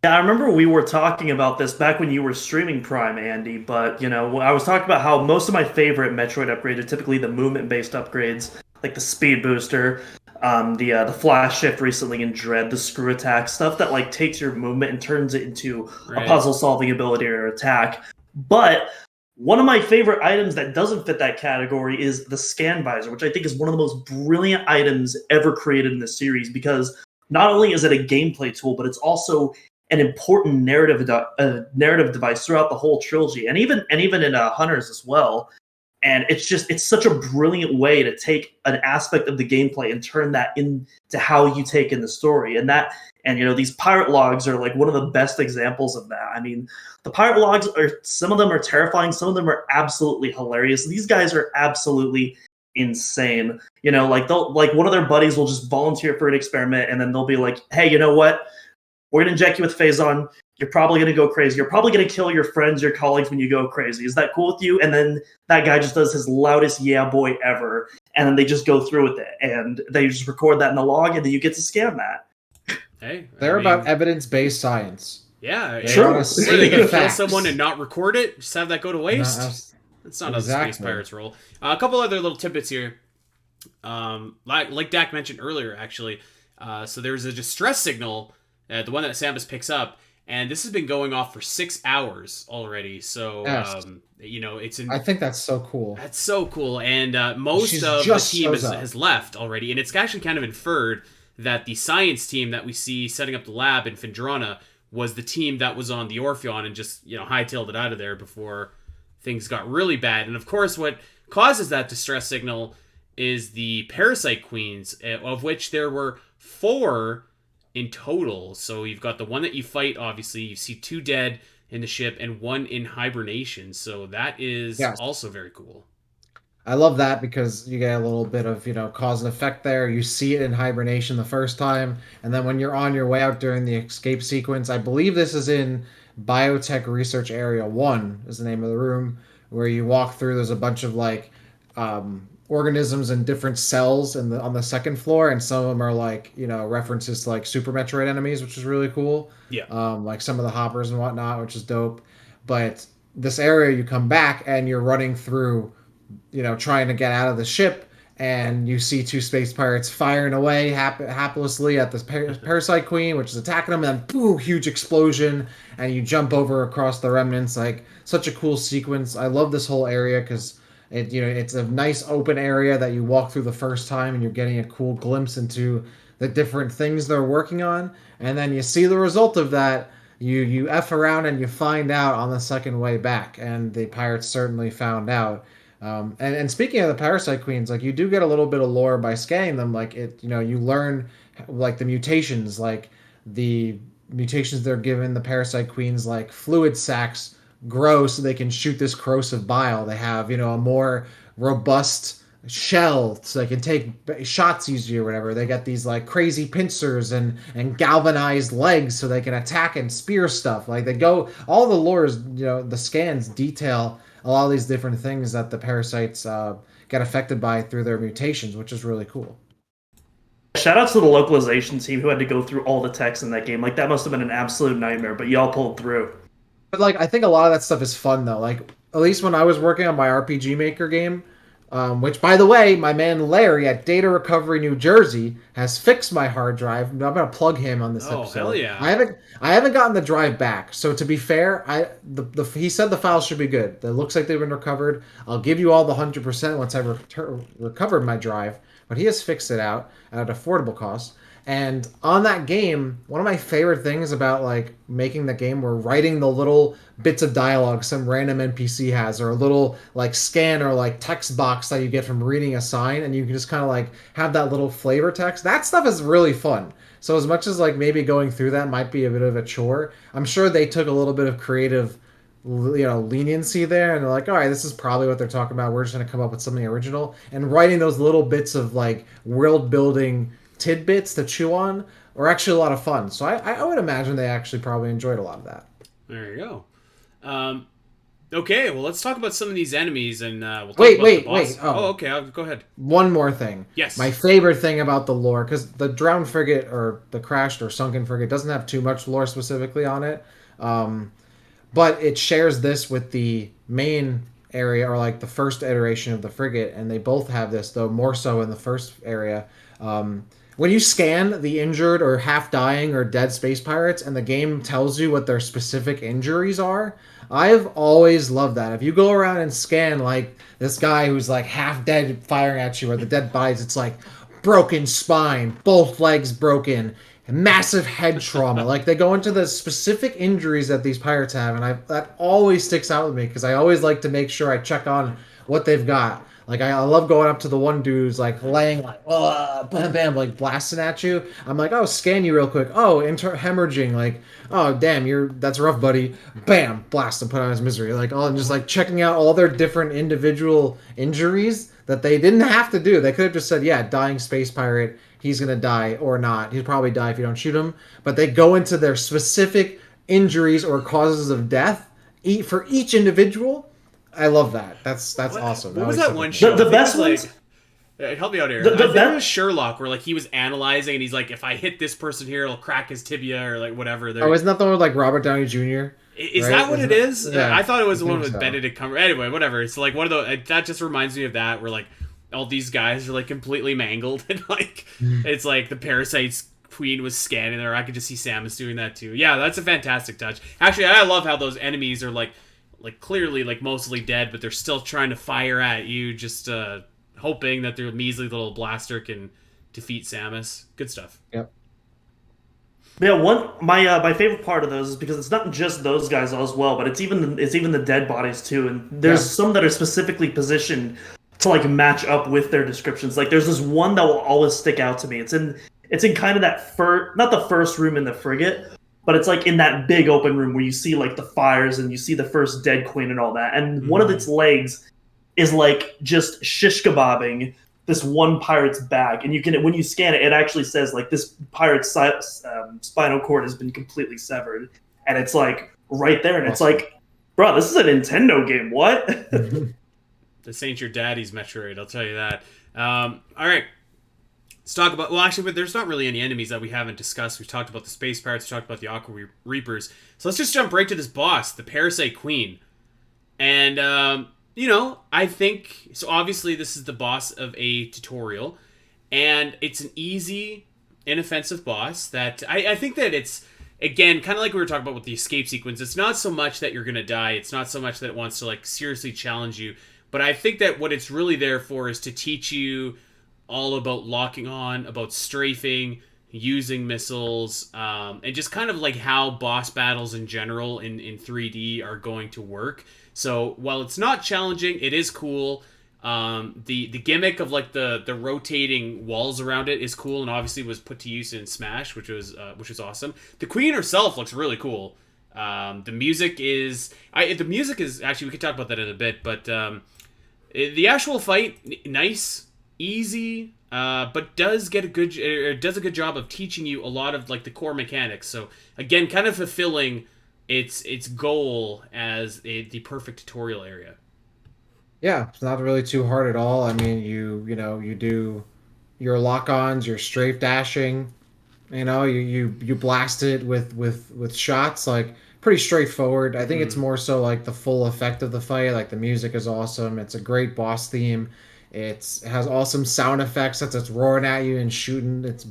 Yeah, I remember we were talking about this back when you were streaming Prime, Andy, but I was talking about how most of my favorite Metroid upgrades are typically the movement-based upgrades, like the speed booster, the flash shift recently in Dread, the screw attack, stuff that like takes your movement and turns it into a Right. puzzle-solving ability or attack. But one of my favorite items that doesn't fit that category is the scan visor, which I think is one of the most brilliant items ever created in the series because not only is it a gameplay tool, but it's also an important narrative device throughout the whole trilogy, and even in Hunters as well. And it's such a brilliant way to take an aspect of the gameplay and turn that into how you take in the story. And these pirate logs are like one of the best examples of that. I mean, the pirate logs some of them are terrifying, some of them are absolutely hilarious. These guys are absolutely insane. Like one of their buddies will just volunteer for an experiment, and then they'll be like, "Hey, you know what? We're going to inject you with Phazon. You're probably going to go crazy. You're probably going to kill your friends, your colleagues when you go crazy. Is that cool with you?" And then that guy just does his loudest yeah boy ever. And then they just go through with it. And they just record that in the log, and then you get to scan that. Hey, They're about evidence-based science. Yeah, They True. want to what are they see gonna the kill facts. someone and not record it? Just have that go to waste? That's not how the Space Exactly. Pirates roll. A couple other little tidbits here. Like Dak mentioned earlier, actually. So there's a distress signal, the one that Samus picks up, and this has been going off for 6 hours already. So Yes. it's I think that's so cool. that's so cool. And most She's of the just team shows up. has left already, and it's actually kind of inferred that the science team that we see setting up the lab in Findrana was the team that was on the Orpheon and just hightailed it out of there before things got really bad. And of course, what causes that distress signal is the Parasite Queens, of which there were 4 in total. So you've got the one that you fight, obviously. You see 2 dead in the ship and 1 in hibernation. So that is Yes. also very cool. I love that because you get a little bit of, cause and effect there. You see it in hibernation the first time, and then when you're on your way out during the escape sequence, I believe this is in Biotech Research Area 1 is the name of the room, where you walk through. There's a bunch of like organisms and different cells on the second floor, and some of them are like, references to like Super Metroid enemies, which is really cool. Yeah. Like some of the hoppers and whatnot, which is dope. But this area, you come back and you're running through, trying to get out of the ship, and you see two space pirates firing away haplessly at this Parasite Queen, which is attacking them, and then boom, huge explosion, and you jump over across the remnants. Like, such a cool sequence. I love this whole area because it's a nice open area that you walk through the first time, and you're getting a cool glimpse into the different things they're working on, and then you see the result of that. You F around and you find out on the second way back, and the pirates certainly found out. And speaking of the Parasite Queens, like, you do get a little bit of lore by scanning them. Like, you learn like the mutations, they're given the Parasite Queens, like fluid sacs grow so they can shoot this corrosive bile. They have, a more robust shell so they can take shots easier or whatever. They got these like crazy pincers and galvanized legs so they can attack and spear stuff. Like, they go, all the lores, the scans detail a lot of these different things that the parasites get affected by through their mutations, which is really cool. Shout out to the localization team who had to go through all the text in that game. Like, that must have been an absolute nightmare, but y'all pulled through. But like, I think a lot of that stuff is fun though. Like, at least when I was working on my RPG Maker game, which, by the way, my man Larry at Data Recovery New Jersey has fixed my hard drive. I'm gonna plug him on this episode. Hell yeah! I haven't gotten the drive back. So to be fair, he said the files should be good. It looks like they've been recovered. I'll give you all the 100% once I've recovered my drive. But he has fixed it out at an affordable cost. And on that game, one of my favorite things about like making the game were writing the little bits of dialogue some random NPC has, or a little like scan or like text box that you get from reading a sign, and you can just kind of like have that little flavor text. That stuff is really fun. So as much as like maybe going through that might be a bit of a chore, I'm sure they took a little bit of creative leniency there, and they're like, all right, this is probably what they're talking about. We're just going to come up with something original, and writing those little bits of like world building tidbits to chew on are actually a lot of fun. So I would imagine they actually probably enjoyed a lot of that. There you go. Okay, well, let's talk about some of these enemies, and we'll talk wait. about the boss. Oh, okay. Go ahead. One more thing. Yes. My favorite thing about the lore, because the drowned frigate or the crashed or sunken frigate doesn't have too much lore specifically on it, but it shares this with the main area, or like the first iteration of the frigate, and they both have this, though more so in the first area. When you scan the injured or half dying or dead space pirates, and the game tells you what their specific injuries are, I've always loved that. If you go around and scan like this guy who's like half dead firing at you, or the dead bodies, it's like broken spine, both legs broken, massive head trauma. Like, they go into the specific injuries that these pirates have, and that always sticks out with me because I always like to make sure I check on what they've got. Like, I love going up to the one dude who's like laying like, bam, bam, like blasting at you. I'm like, oh, scan you real quick. Oh, hemorrhaging. Like, oh, damn, that's rough, buddy. Bam, blast and put out his misery. Like, all, and just like checking out all their different individual injuries that they didn't have to do. They could have just said, yeah, dying space pirate, he's gonna die or not. He'd probably die if you don't shoot him. But they go into their specific injuries or causes of death for each individual. I love that. That's awesome. What was that one show? The best ones. Help me out here. The I think it best was Sherlock, where like he was analyzing, and he's like, if I hit this person here, it'll crack his tibia or like whatever. Oh, isn't that the one with like Robert Downey Jr.? Is that what it is? Yeah, I thought it was the one with so. Benedict Cumberbatch. Anyway, whatever. It's like one of those. That just reminds me of that, where like all these guys are like completely mangled, and like it's like the Parasite Queen was scanning there. I could just see Samus doing that too. Yeah, that's a fantastic touch. Actually, I love how those enemies are like clearly like mostly dead, but they're still trying to fire at you, just hoping that their measly little blaster can defeat Samus. Good stuff. Yep. Yeah, my favorite part of those is because it's not just those guys as well, but it's even the dead bodies too, and there's some that are specifically positioned to like match up with their descriptions. Like, there's this one that will always stick out to me. It's in kind of that not the first room in the frigate, but it's like in that big open room where you see like the fires and you see the first dead queen and all that. And one of its legs is like just shish kebabbing this one pirate's back, and you can, when you scan it, it actually says like this pirate's spinal cord has been completely severed, and it's like right there, and Awesome. it's like, bro, this is a Nintendo game. What? This ain't your daddy's Metroid, I'll tell you that. All right. Let's talk about. Well, actually, but there's not really any enemies that we haven't discussed. We've talked about the Space Pirates, we've talked about the Aqua Reapers. So let's just jump right to this boss, the Parasite Queen. And, I think. So obviously, this is the boss of a tutorial. And it's an easy, inoffensive boss that I think that it's. Again, kind of like we were talking about with the escape sequence, it's not so much that you're going to die. It's not so much that it wants to, like, seriously challenge you. But I think that what it's really there for is to teach you all about locking on, about strafing, using missiles, and just kind of like how boss battles in general in 3D are going to work. So while it's not challenging, it is cool. The gimmick of like the rotating walls around it is cool, and obviously was put to use in Smash, which was awesome. The Queen herself looks really cool. The music is actually, we could talk about that in a bit, but the actual fight, nice, easy, but does a good job of teaching you a lot of like the core mechanics. So again, kind of fulfilling its goal as the perfect tutorial area. Yeah, it's not really too hard at all. I mean, you do your lock-ons, your strafe dashing. You blast it with shots, like pretty straightforward. I think it's more so like the full effect of the fight. Like the music is awesome. It's a great boss theme. It has awesome sound effects as it's roaring at you and shooting its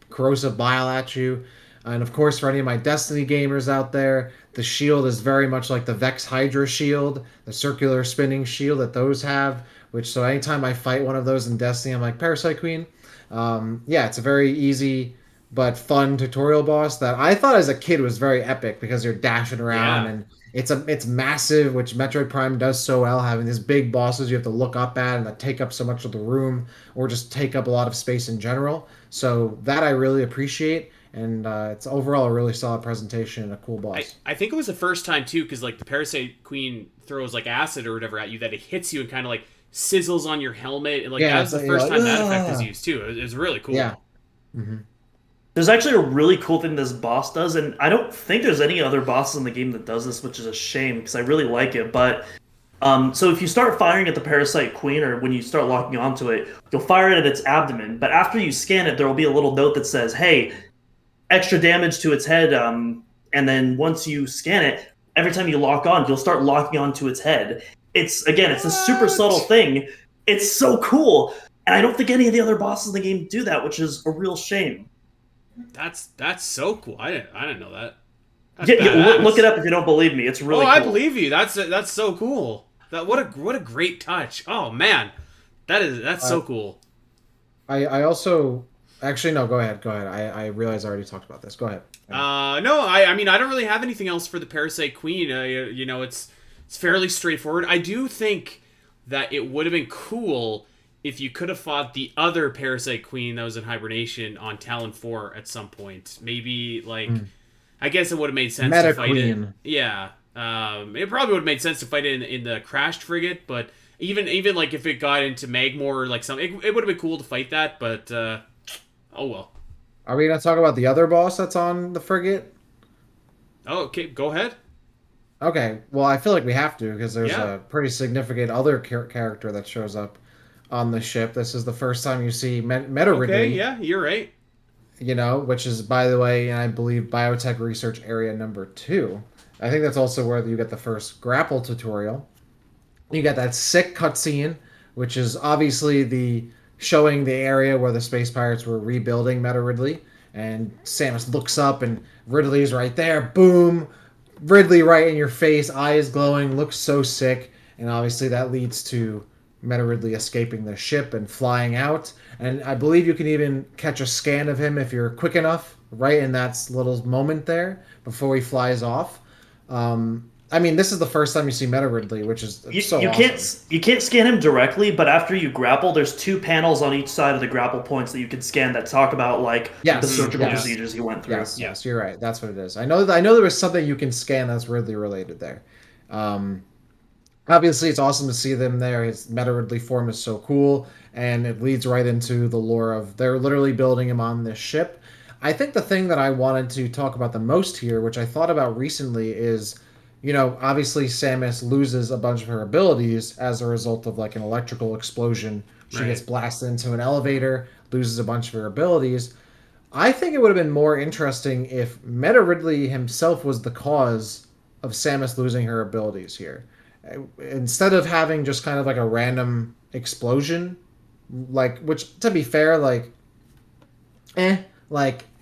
corrosive bile at you. And of course, for any of my Destiny gamers out there, the shield is very much like the Vex Hydra shield, the circular spinning shield that those have. Which, so anytime I fight one of those in Destiny, I'm like, Parasite Queen. Yeah, it's a very easy but fun tutorial boss that I thought as a kid was very epic because you're dashing around, Yeah. and it's massive, which Metroid Prime does so well, having these big bosses you have to look up at and that take up so much of the room or just take up a lot of space in general. So that I really appreciate, and it's overall a really solid presentation and a cool boss. I think it was the first time too, because like the Parasite Queen throws like acid or whatever at you, that it hits you and kind of like sizzles on your helmet, and like Yeah, that was the so first you're like, time that effect was "Ugh." used too. It was really cool. Yeah. Hmm. There's actually a really cool thing this boss does, and I don't think there's any other bosses in the game that does this, which is a shame because I really like it. But so if you start firing at the Parasite Queen, or when you start locking onto it, you'll fire it at its abdomen. But after you scan it, there will be a little note that says, "Hey, extra damage to its head." And then once you scan it, every time you lock on, you'll start locking onto its head. It's a super subtle thing. It's so cool, and I don't think any of the other bosses in the game do that, which is a real shame. That's so cool. I didn't know that. That's Yeah, look it badass. up if you don't believe me. It's really Oh, cool. I believe you. That's so cool. What a great touch. Oh man, that's so cool. I also actually no. Go ahead. Go ahead. I realize I already talked about this. Go ahead. No, I mean I don't really have anything else for the Parasite Queen. It's fairly straightforward. I do think that it would have been cool if you could have fought the other Parasite Queen that was in hibernation on Tallon IV at some point. Maybe like I guess it would have made sense Meta to fight Queen. it. Yeah. It probably would have made sense to fight it in the Crashed Frigate, but even like if it got into Magmore or like something, it would have been cool to fight that, but oh well. Are we gonna talk about the other boss that's on the frigate? Oh, okay, go ahead. Okay. Well, I feel like we have to because there's Yeah. a pretty significant other character that shows up on the ship. This is the first time you see Meta Okay, Ridley. yeah, you're right. Which is, by the way, I believe biotech research area number 2. I think that's also where you get the first grapple tutorial. You get that sick cutscene, which is obviously the showing the area where the space pirates were rebuilding Meta Ridley, and Samus looks up and Ridley's right there. Boom, Ridley right in your face, eyes glowing, looks so sick, and obviously that leads to Meta Ridley escaping the ship and flying out. And I believe you can even catch a scan of him if you're quick enough, right in that little moment there before he flies off. I mean, this is the first time you see Meta Ridley, which is so You awesome. can't scan him directly, but after you grapple, there's 2 panels on each side of the grapple points that you can scan that talk about like Yes, the surgical yes. procedures he went through. Yes, Yeah. yes, you're right. That's what it is. I know there was something you can scan that's Ridley related there. Um, Obviously, it's awesome to see them there. His Meta Ridley form is so cool, and it leads right into the lore of they're literally building him on this ship. I think the thing that I wanted to talk about the most here, which I thought about recently, is obviously Samus loses a bunch of her abilities as a result of like an electrical explosion. She gets Right. blasted into an elevator, loses a bunch of her abilities. I think it would have been more interesting if Meta Ridley himself was the cause of Samus losing her abilities here. Instead of having just kind of like a random explosion, like, which to be fair, like,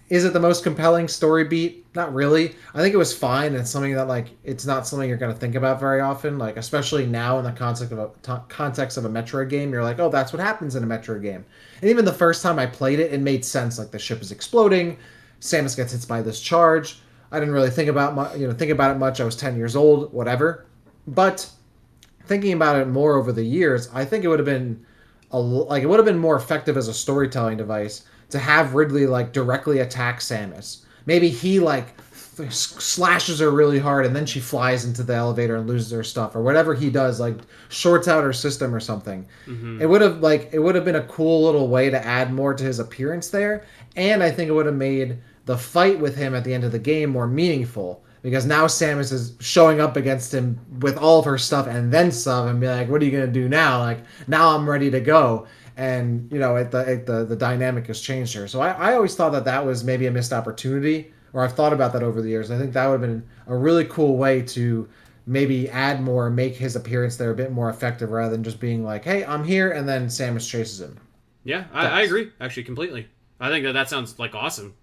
is it the most compelling story beat? Not really. I think it was fine. And it's something that like it's not something you're going to think about very often. Like especially now in the context of a Metroid game, you're like, oh, that's what happens in a Metroid game. And even the first time I played it, it made sense. Like the ship is exploding, Samus gets hit by this charge. I didn't really think about it much. I was 10 years old, whatever. But thinking about it more over the years, I think it would have been it would have been more effective as a storytelling device to have Ridley like directly attack Samus. Maybe he like slashes her really hard and then she flies into the elevator and loses her stuff or whatever he does, like shorts out her system or something. Mm-hmm. It would have been a cool little way to add more to his appearance there, and I think it would have made the fight with him at the end of the game more meaningful because now Samus is showing up against him with all of her stuff and then some, and be like, "What are you gonna do now? Like now I'm ready to go." And the dynamic has changed here. So I always thought that was maybe a missed opportunity, or I've thought about that over the years. I think that would have been a really cool way to maybe add more, make his appearance there a bit more effective, rather than just being like, "Hey, I'm here," and then Samus chases him. Yeah, I agree actually completely. I think that sounds like awesome.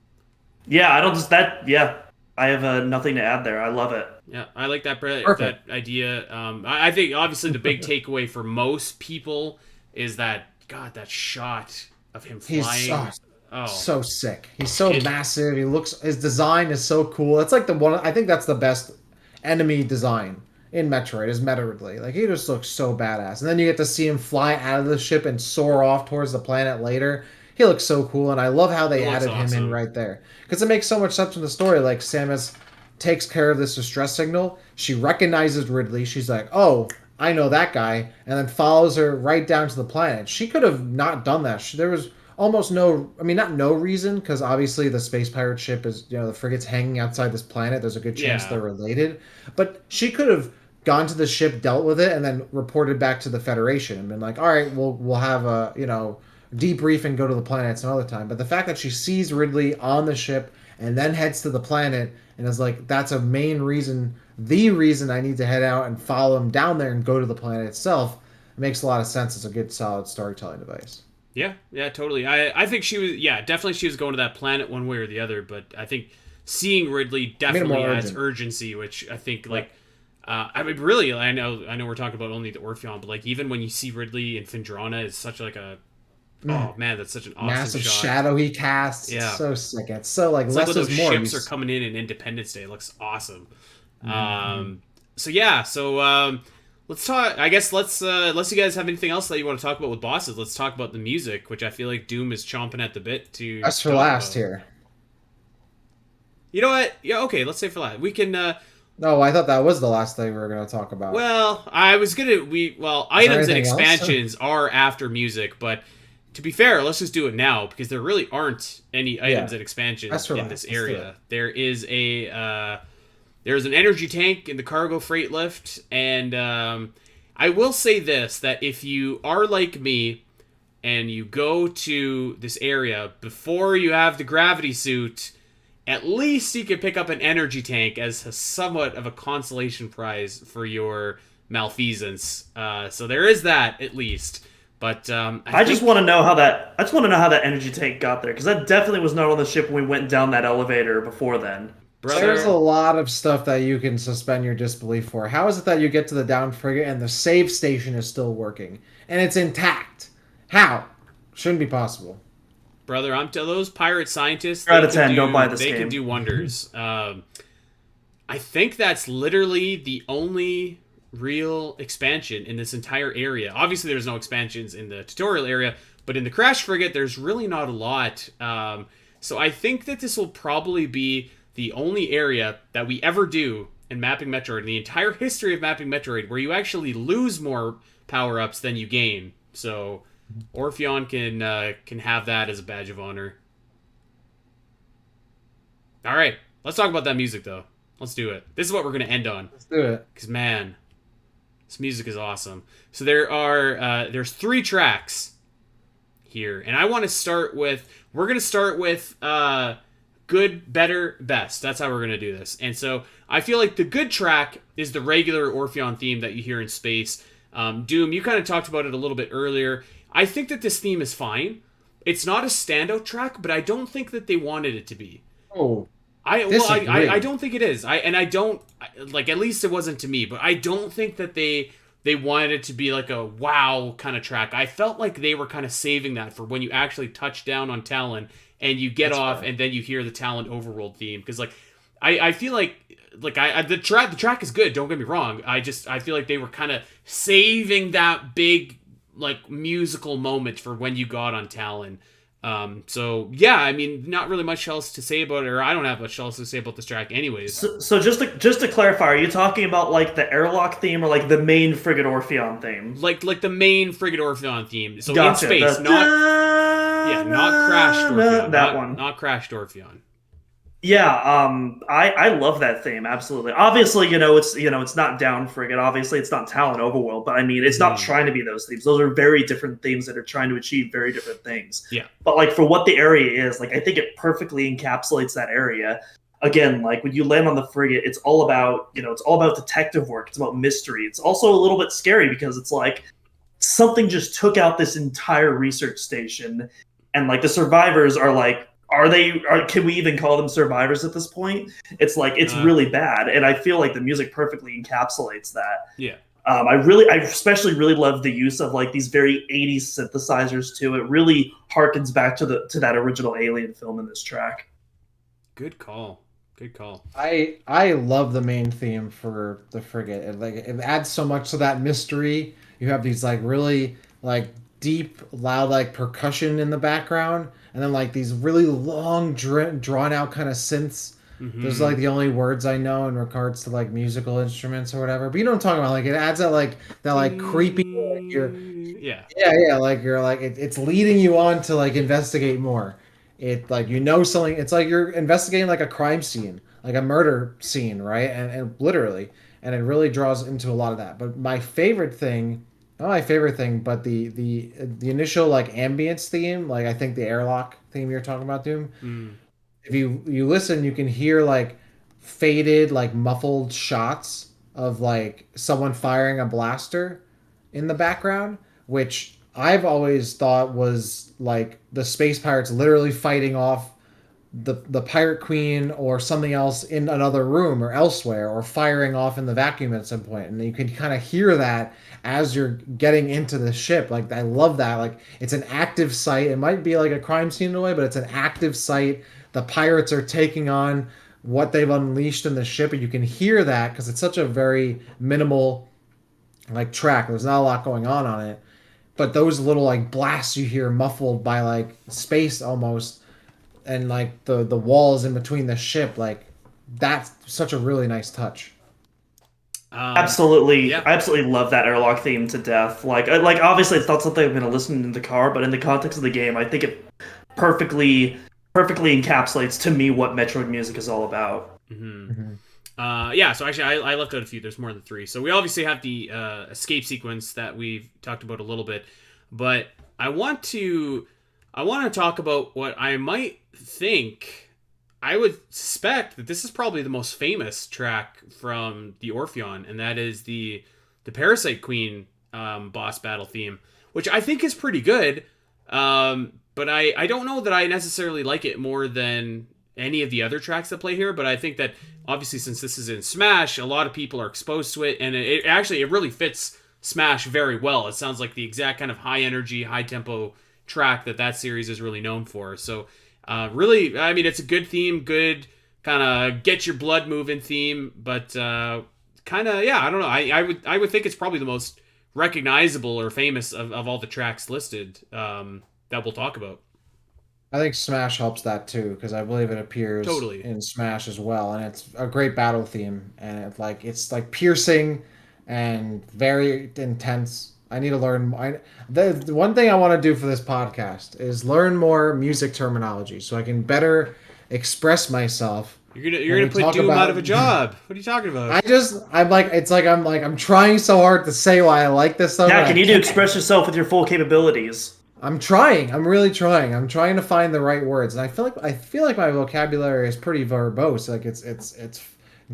Yeah, I don't just that. Yeah, I have nothing to add there. I love it. Yeah, I like that Perfect. idea. I think obviously the big takeaway for most people is that God, that shot of him He's flying. Oh, so sick. He's so it, massive. His design is so cool. It's like the one, I think that's the best enemy design in Metroid is Meta Ridley. Like he just looks so badass. And then you get to see him fly out of the ship and soar off towards the planet later. He looks so cool, and I love how it they looks added him in awesome. right there because it makes so much sense in the story. Like Samus takes care of this distress signal. She recognizes Ridley. She's like, "Oh, I know that guy," and then follows her right down to the planet. She could have not done that. There was almost no, I mean, not no reason, because obviously the space pirate ship is, the frigate's hanging outside this planet. There's a good chance Yeah, they're related. But she could have gone to the ship, dealt with it, and then reported back to the Federation and been like, all right, we'll have a, debrief and go to the planet some other time. But the fact that she sees Ridley on the ship and then heads to the planet and is like, that's a main reason, the reason I need to head out and follow him down there and go to the planet itself, it makes a lot of sense. It's a good, solid storytelling device. yeah, totally. I think she was, yeah, definitely she was going to that planet one way or the other. But I think seeing Ridley Made it definitely more adds urgent. urgency, which I think Yeah. like. I mean, really, I know, we're talking about only the Orpheon, but like even when you see Ridley and Findrana, it's such like a, Mm. oh man, that's such an awesome Massive shot. shadow he casts. It's Yeah, so sick. It's so like it's like less when is those more. ships are coming in Independence Day. It looks awesome. Mhm. So yeah, so let's talk. I guess unless you guys have anything else that you want to talk about with bosses, let's talk about the music, which I feel like Doom is chomping at the bit to That's for talk last about. here. You know what? Yeah, okay, let's say for that. We can. No, I thought that was the last thing we were going to talk about. Well, I was gonna. Is there Items and anything else? expansions are after music, but to be fair, let's just do it now because there really aren't any items Yeah, and that's expansions for in last. this Let's do it. area. There's an energy tank in the cargo freight lift, and I will say this: that if you are like me and you go to this area before you have the gravity suit, at least you can pick up an energy tank as somewhat of a consolation prize for your malfeasance. So there is that at least. But I I just think, want to know how that. I just want to know how that energy tank got there because that definitely was not on the ship when we went down that elevator before then. There's a brother, lot of stuff that you can suspend your disbelief for. How is it that you get to the down frigate and the save station is still working and it's intact? How? Shouldn't be possible. brother, I'm to those pirate scientists. Out of 10, don't buy this They can game. do wonders. I think that's literally the only real expansion in this entire area. Obviously, there's no expansions in the tutorial area, but in the Crash Frigate, there's really not a lot. So I think that this will probably be the only area that we ever do in Mapping Metroid, in the entire history of Mapping Metroid, where you actually lose more power-ups than you gain. So Orpheon can have that as a badge of honor. All right, let's talk about that music though. Let's do it. This is what we're gonna end on. Let's do it. Because man, this music is awesome. So there's 3 tracks here, and I want to start with. We're gonna start with good, better, best. That's how we're gonna do this. And so I feel like the good track is the regular Orpheon theme that you hear in space. Doom, you kind of talked about it a little bit earlier. I think that this theme is fine. It's not a standout track, but I don't think that they wanted it to be. Oh. I don't think it is. I don't like, at least it wasn't to me, but I don't think that they wanted it to be like a wow kind of track. I felt like they were kind of saving that for when you actually touch down on Tallon and you get off and then you hear the Tallon Overworld theme, because like I feel like the track is good, don't get me wrong. I feel like they were kind of saving that big like musical moment for when you got on Tallon. So yeah, I mean, not really much else to say about it, or I don't have much else to say about this track anyways. So just to clarify, are you talking about like the airlock theme or like the main Frigate Orpheon theme? Like the main Frigate Orpheon theme. So gotcha. In space, not Crashed Orpheon. That one. Not Crashed Orpheon. Yeah, I love that theme, absolutely. Obviously, it's not Down Frigate. Obviously, it's not Tallon Overworld, but I mean, it's not trying to be those themes. Those are very different themes that are trying to achieve very different things. Yeah. But like for what the area is, like I think it perfectly encapsulates that area. Again, like when you land on the frigate, it's all about detective work. It's about mystery. It's also a little bit scary because it's like something just took out this entire research station, and like the survivors are like, can we even call them survivors at this point? It's like, it's really bad. And I feel like the music perfectly encapsulates that. Yeah. I especially really love the use of like these very 80s synthesizers too. It really harkens back to that original Alien film in this track. Good call. I love the main theme for the frigate. It adds so much to that mystery. You have these like really like deep, loud like percussion in the background, and then like these really long, drawn out kind of synths. Mm-hmm. Those are like the only words I know in regards to like musical instruments or whatever. But you know what I'm talking about? Like it adds that creepy. Like you're like it's leading you on to like investigate more. It like something. It's like you're investigating like a crime scene, like a murder scene, right? And literally, and it really draws into a lot of that. But my favorite thing. Not my favorite thing, but the initial like ambience theme, like I think the airlock theme you're talking about, Doom. If you listen, you can hear like faded, like muffled shots of like someone firing a blaster in the background, which I've always thought was like the space pirates literally fighting off the Pirate Queen or something else in another room or elsewhere, or firing off in the vacuum at some point. And you can kind of hear that as you're getting into the ship. Like I love that. Like it's an active site. It might be like a crime scene in a way, but it's an active site. The pirates are taking on what they've unleashed in the ship, and you can hear that because it's such a very minimal like track. There's not a lot going on it, but those little like blasts you hear muffled by like space almost, and like the walls in between the ship, like that's such a really nice touch. Absolutely, yeah. I absolutely love that airlock theme to death. Like obviously it's not something I'm going to listen in the car, but in the context of the game, I think it perfectly encapsulates to me what Metroid music is all about. Mm-hmm. Mm-hmm. So actually I left out a few. There's more than 3. So we obviously have the escape sequence that we've talked about a little bit, but I want to talk about what I might think. I would suspect that this is probably the most famous track from the Orpheon, and that is the Parasite Queen boss battle theme, which I think is pretty good. But I don't know that I necessarily like it more than any of the other tracks that play here. But I think that obviously since this is in Smash, a lot of people are exposed to it, and it really fits Smash very well. It sounds like the exact kind of high energy, high tempo track that series is really known for. So really, I mean, it's a good theme, good kind of get your blood moving theme, but kind of, yeah, I don't know. I would think it's probably the most recognizable or famous of all the tracks listed that we'll talk about. I think Smash helps that too, because I believe it appears Totally. in Smash as well, and it's a great battle theme, and it's like piercing and very intense. I need to learn. The one thing I want to do for this podcast is learn more music terminology so I can better express myself You're when gonna we put talk Doom out of about. a job. What are you talking about? I'm trying so hard to say why I like this stuff. Dak, And you I need to can't. express yourself with your full capabilities. I'm trying. I'm really trying. I'm trying to find the right words, and I feel like my vocabulary is pretty verbose. Like it's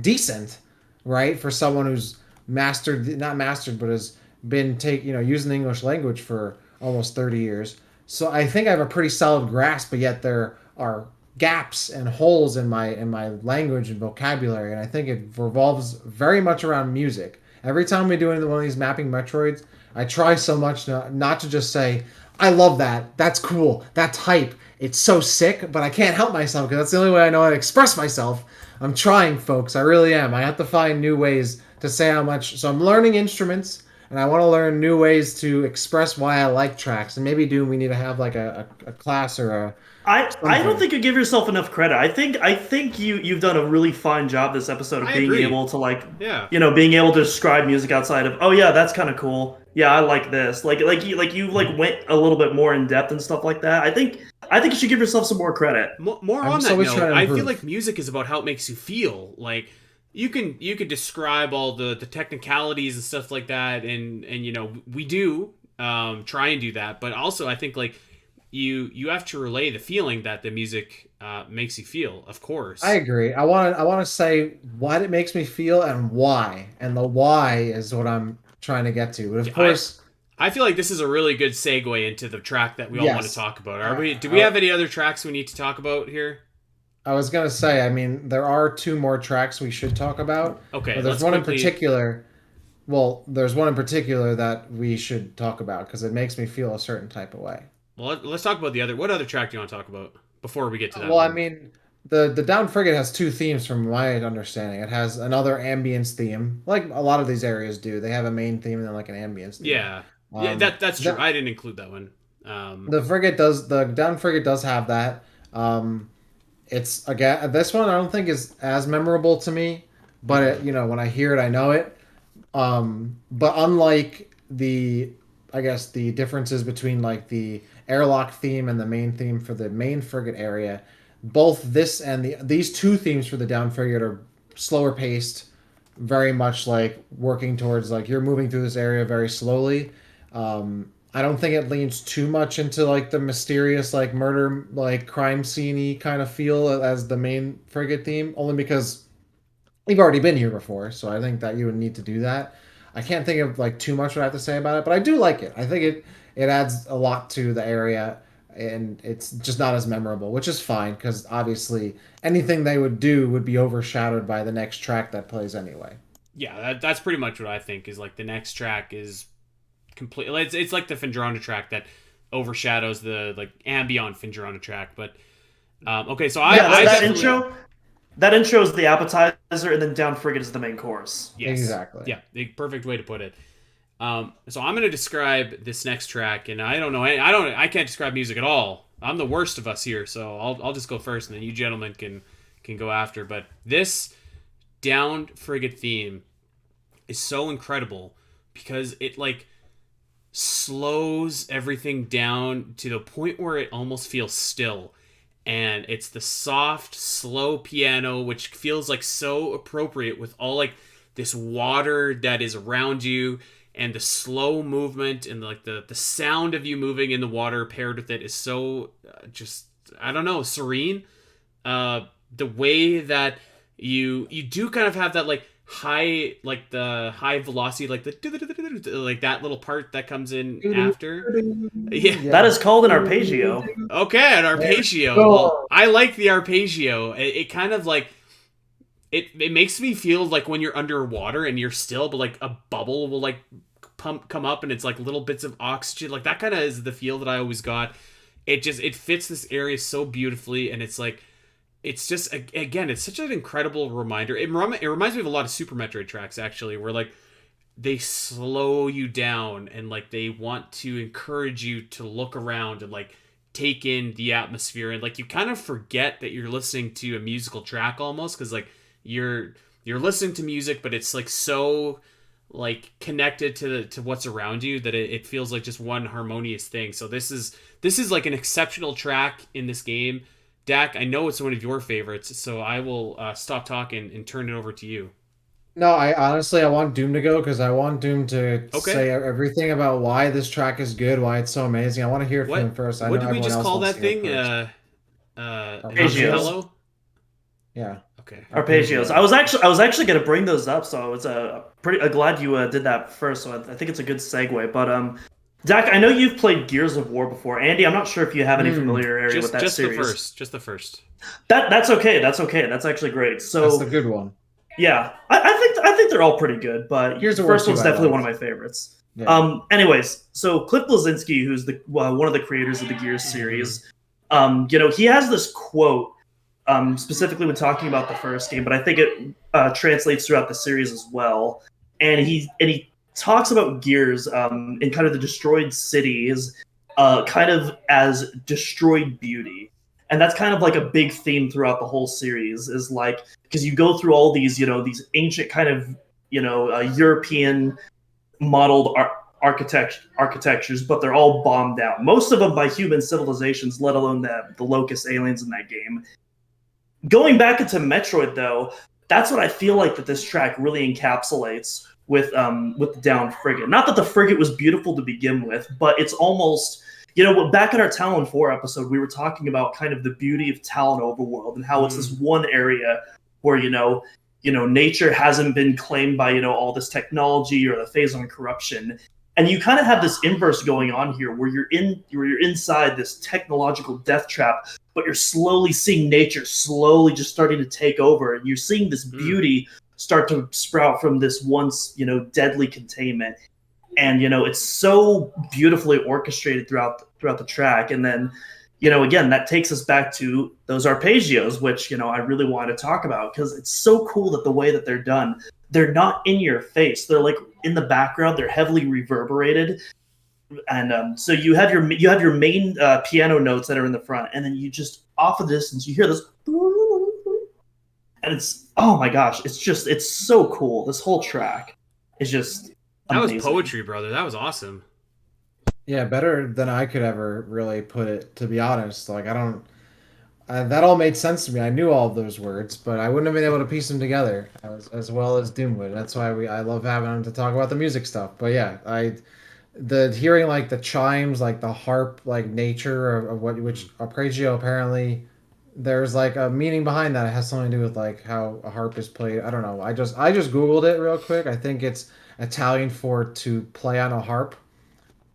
decent, right, for someone who's not mastered, but has been using the English language for almost 30 years. So I think I have a pretty solid grasp, but yet there are gaps and holes in my language and vocabulary, and I think it revolves very much around music. Every time we do one of these mapping Metroids, I try so much not to just say, I love that. That's cool. That's hype. It's so sick, but I can't help myself because that's the only way I know how to express myself. I'm trying, folks. I really am. I have to find new ways to say how much. So I'm learning instruments, and I want to learn new ways to express why I like tracks. And maybe we need to have like a class or a I don't something. think you give yourself enough credit. I think you've done a really fine job this episode of I being agree. able to Yeah. being able to describe music outside of, oh yeah, that's kind of cool. Yeah, I like this. Like you went a little bit more in depth and stuff like that. I think you should give yourself some more credit. More I'm on just that always note, trying to I feel like improve. music is about how it makes you feel. Like you can describe all the technicalities and stuff like that, and we do try and do that, but also I think like you have to relay the feeling that the music makes you feel. Of I course, agree. I want to say what it makes me feel and why. And the why is what I'm trying to get to. But of yeah, I course, I feel like this is a really good segue into the track that we all want to yes. talk about. Are I, we? Do we I, have any other tracks we need to talk about here? I was gonna say, I mean, there are two more tracks we should talk about, Okay, but there's let's one in quickly. particular. Well, there's one in particular that we should talk about because it makes me feel a certain type of way. Well, let's talk about the other. What other track do you want to talk about before we get to that Well, I one? mean, the Down Frigate has two themes from my understanding. It has another ambience theme, like a lot of these areas do. They have a main theme and then like an ambience theme. Yeah, yeah, Um, that's true. the I didn't include that one. the Down Frigate does have that. It's again this one I don't think is as memorable to me, but Mhm. when I hear it, I know it. But unlike I guess the differences between like the airlock theme and the main theme for the main frigate area, both this and these two themes for the down frigate are slower paced, very much like working towards like you're moving through this area very slowly. I don't think it leans too much into like the mysterious like murder like crime scene kind of feel as the main frigate theme, only because you've already been here before, so I think that you would need to do that. I can't think of like too much what I have to say about it, but I do like it. I think it adds a lot to the area, and it's just not as memorable, which is fine because obviously anything they would do would be overshadowed by the next track that plays anyway. Yeah, that's pretty much what I think is like the next track is complete. It's like the Findrana track that overshadows the like ambient Findrana track. But okay, so Yeah, I that definitely intro, that intro is the appetizer, and then down frigate is the main course. yes, Exactly. yeah, the perfect way to put it. So I'm gonna describe this next track, and I can't describe music at all. I'm the worst of us here, so I'll just go first, and then you gentlemen can go after. But this downed frigate theme is so incredible because it like slows everything down to the point where it almost feels still, and it's the soft slow piano which feels like so appropriate with all like this water that is around you, and the slow movement and like the sound of you moving in the water paired with it is so just I don't know, serene. The way that you do kind of have that like high, like the high velocity, like the like that little part that comes in after. Yeah. That Yeah. is called an arpeggio. Okay, an There arpeggio. we Well, go. I like the arpeggio. It kind of like it makes me feel like when you're underwater and you're still, but like a bubble will like come up and it's like little bits of oxygen. Like that kind of is the feel that I always got. It fits this area so beautifully, and it's like it's just again it's such an incredible reminder. It reminds me of a lot of Super Metroid tracks actually, where like they slow you down and like they want to encourage you to look around and like take in the atmosphere, and like you kind of forget that you're listening to a musical track almost, because like you're listening to music, but it's like so like connected to what's around you that it feels like just one harmonious thing. So this is like an exceptional track in this game. Dak, I know it's one of your favorites, so I will stop talking and turn it over to you. No, I honestly I want Doom to go because I want Doom to Okay. say everything about why this track is good, why it's so amazing. I want to hear it from him What first. I what know did we everyone just else call wants that to hear it thing? first. Arpeggios. Archipelago? Yeah, Okay. Arpeggios. arpeggio. I was actually going to bring those up, so I was pretty glad you did that first. So I think it's a good segue. But Dak, I know you've played Gears of War before. Andy, I'm not sure if you have any Hmm, familiarity with that Just the series. first. Just the first. That's okay. That's okay. That's actually great. that's the So good one. yeah, I think they're all pretty good, but Here's the a War first 2 one's I definitely one of liked. my favorites. Yeah. Anyways, so Cliff Bleszinski, who's the one of the creators of the Gears Mm-hmm. series, he has this quote specifically when talking about the first game, but I think it translates throughout the series as well. And he talks about Gears in kind of the destroyed cities, kind of as destroyed beauty, and that's kind of like a big theme throughout the whole series. Is like because you go through all these these ancient kind of European modeled architectures, but they're all bombed out. Most of them by human civilizations, let alone the locust aliens in that game. Going back into Metroid, though, that's what I feel like that this track really encapsulates with the down frigate. Not that the frigate was beautiful to begin with, but it's almost back in our Tallon IV episode, we were talking about kind of the beauty of Tallon Overworld and how it's this one area where nature hasn't been claimed by all this technology or the phase on corruption, and you kind of have this inverse going on here where you're inside this technological death trap, but you're slowly seeing nature slowly just starting to take over, and you're seeing this Mm. beauty start to sprout from this once deadly containment. And it's so beautifully orchestrated throughout the track. And then again, that takes us back to those arpeggios, which I really want to talk about because it's so cool that the way that they're done, they're not in your face, they're like in the background, they're heavily reverberated. And so you have your main piano notes that are in the front, and then you just off of the distance you hear this, and it's, oh my gosh, it's so cool. This whole track is just That was amazing. poetry, brother. That was awesome. Yeah, better than I could ever really put it, to be honest. Like, I don't. That all made sense to me. I knew all of those words, but I wouldn't have been able to piece them together as well as Doom would. That's why I love having him to talk about the music stuff. But yeah, the hearing like the chimes, like the harp, like nature of what which arpeggio apparently there's like a meaning behind that. It has something to do with like how a harp is played. I don't know. I just googled it real quick. I think it's Italian for to play on a harp.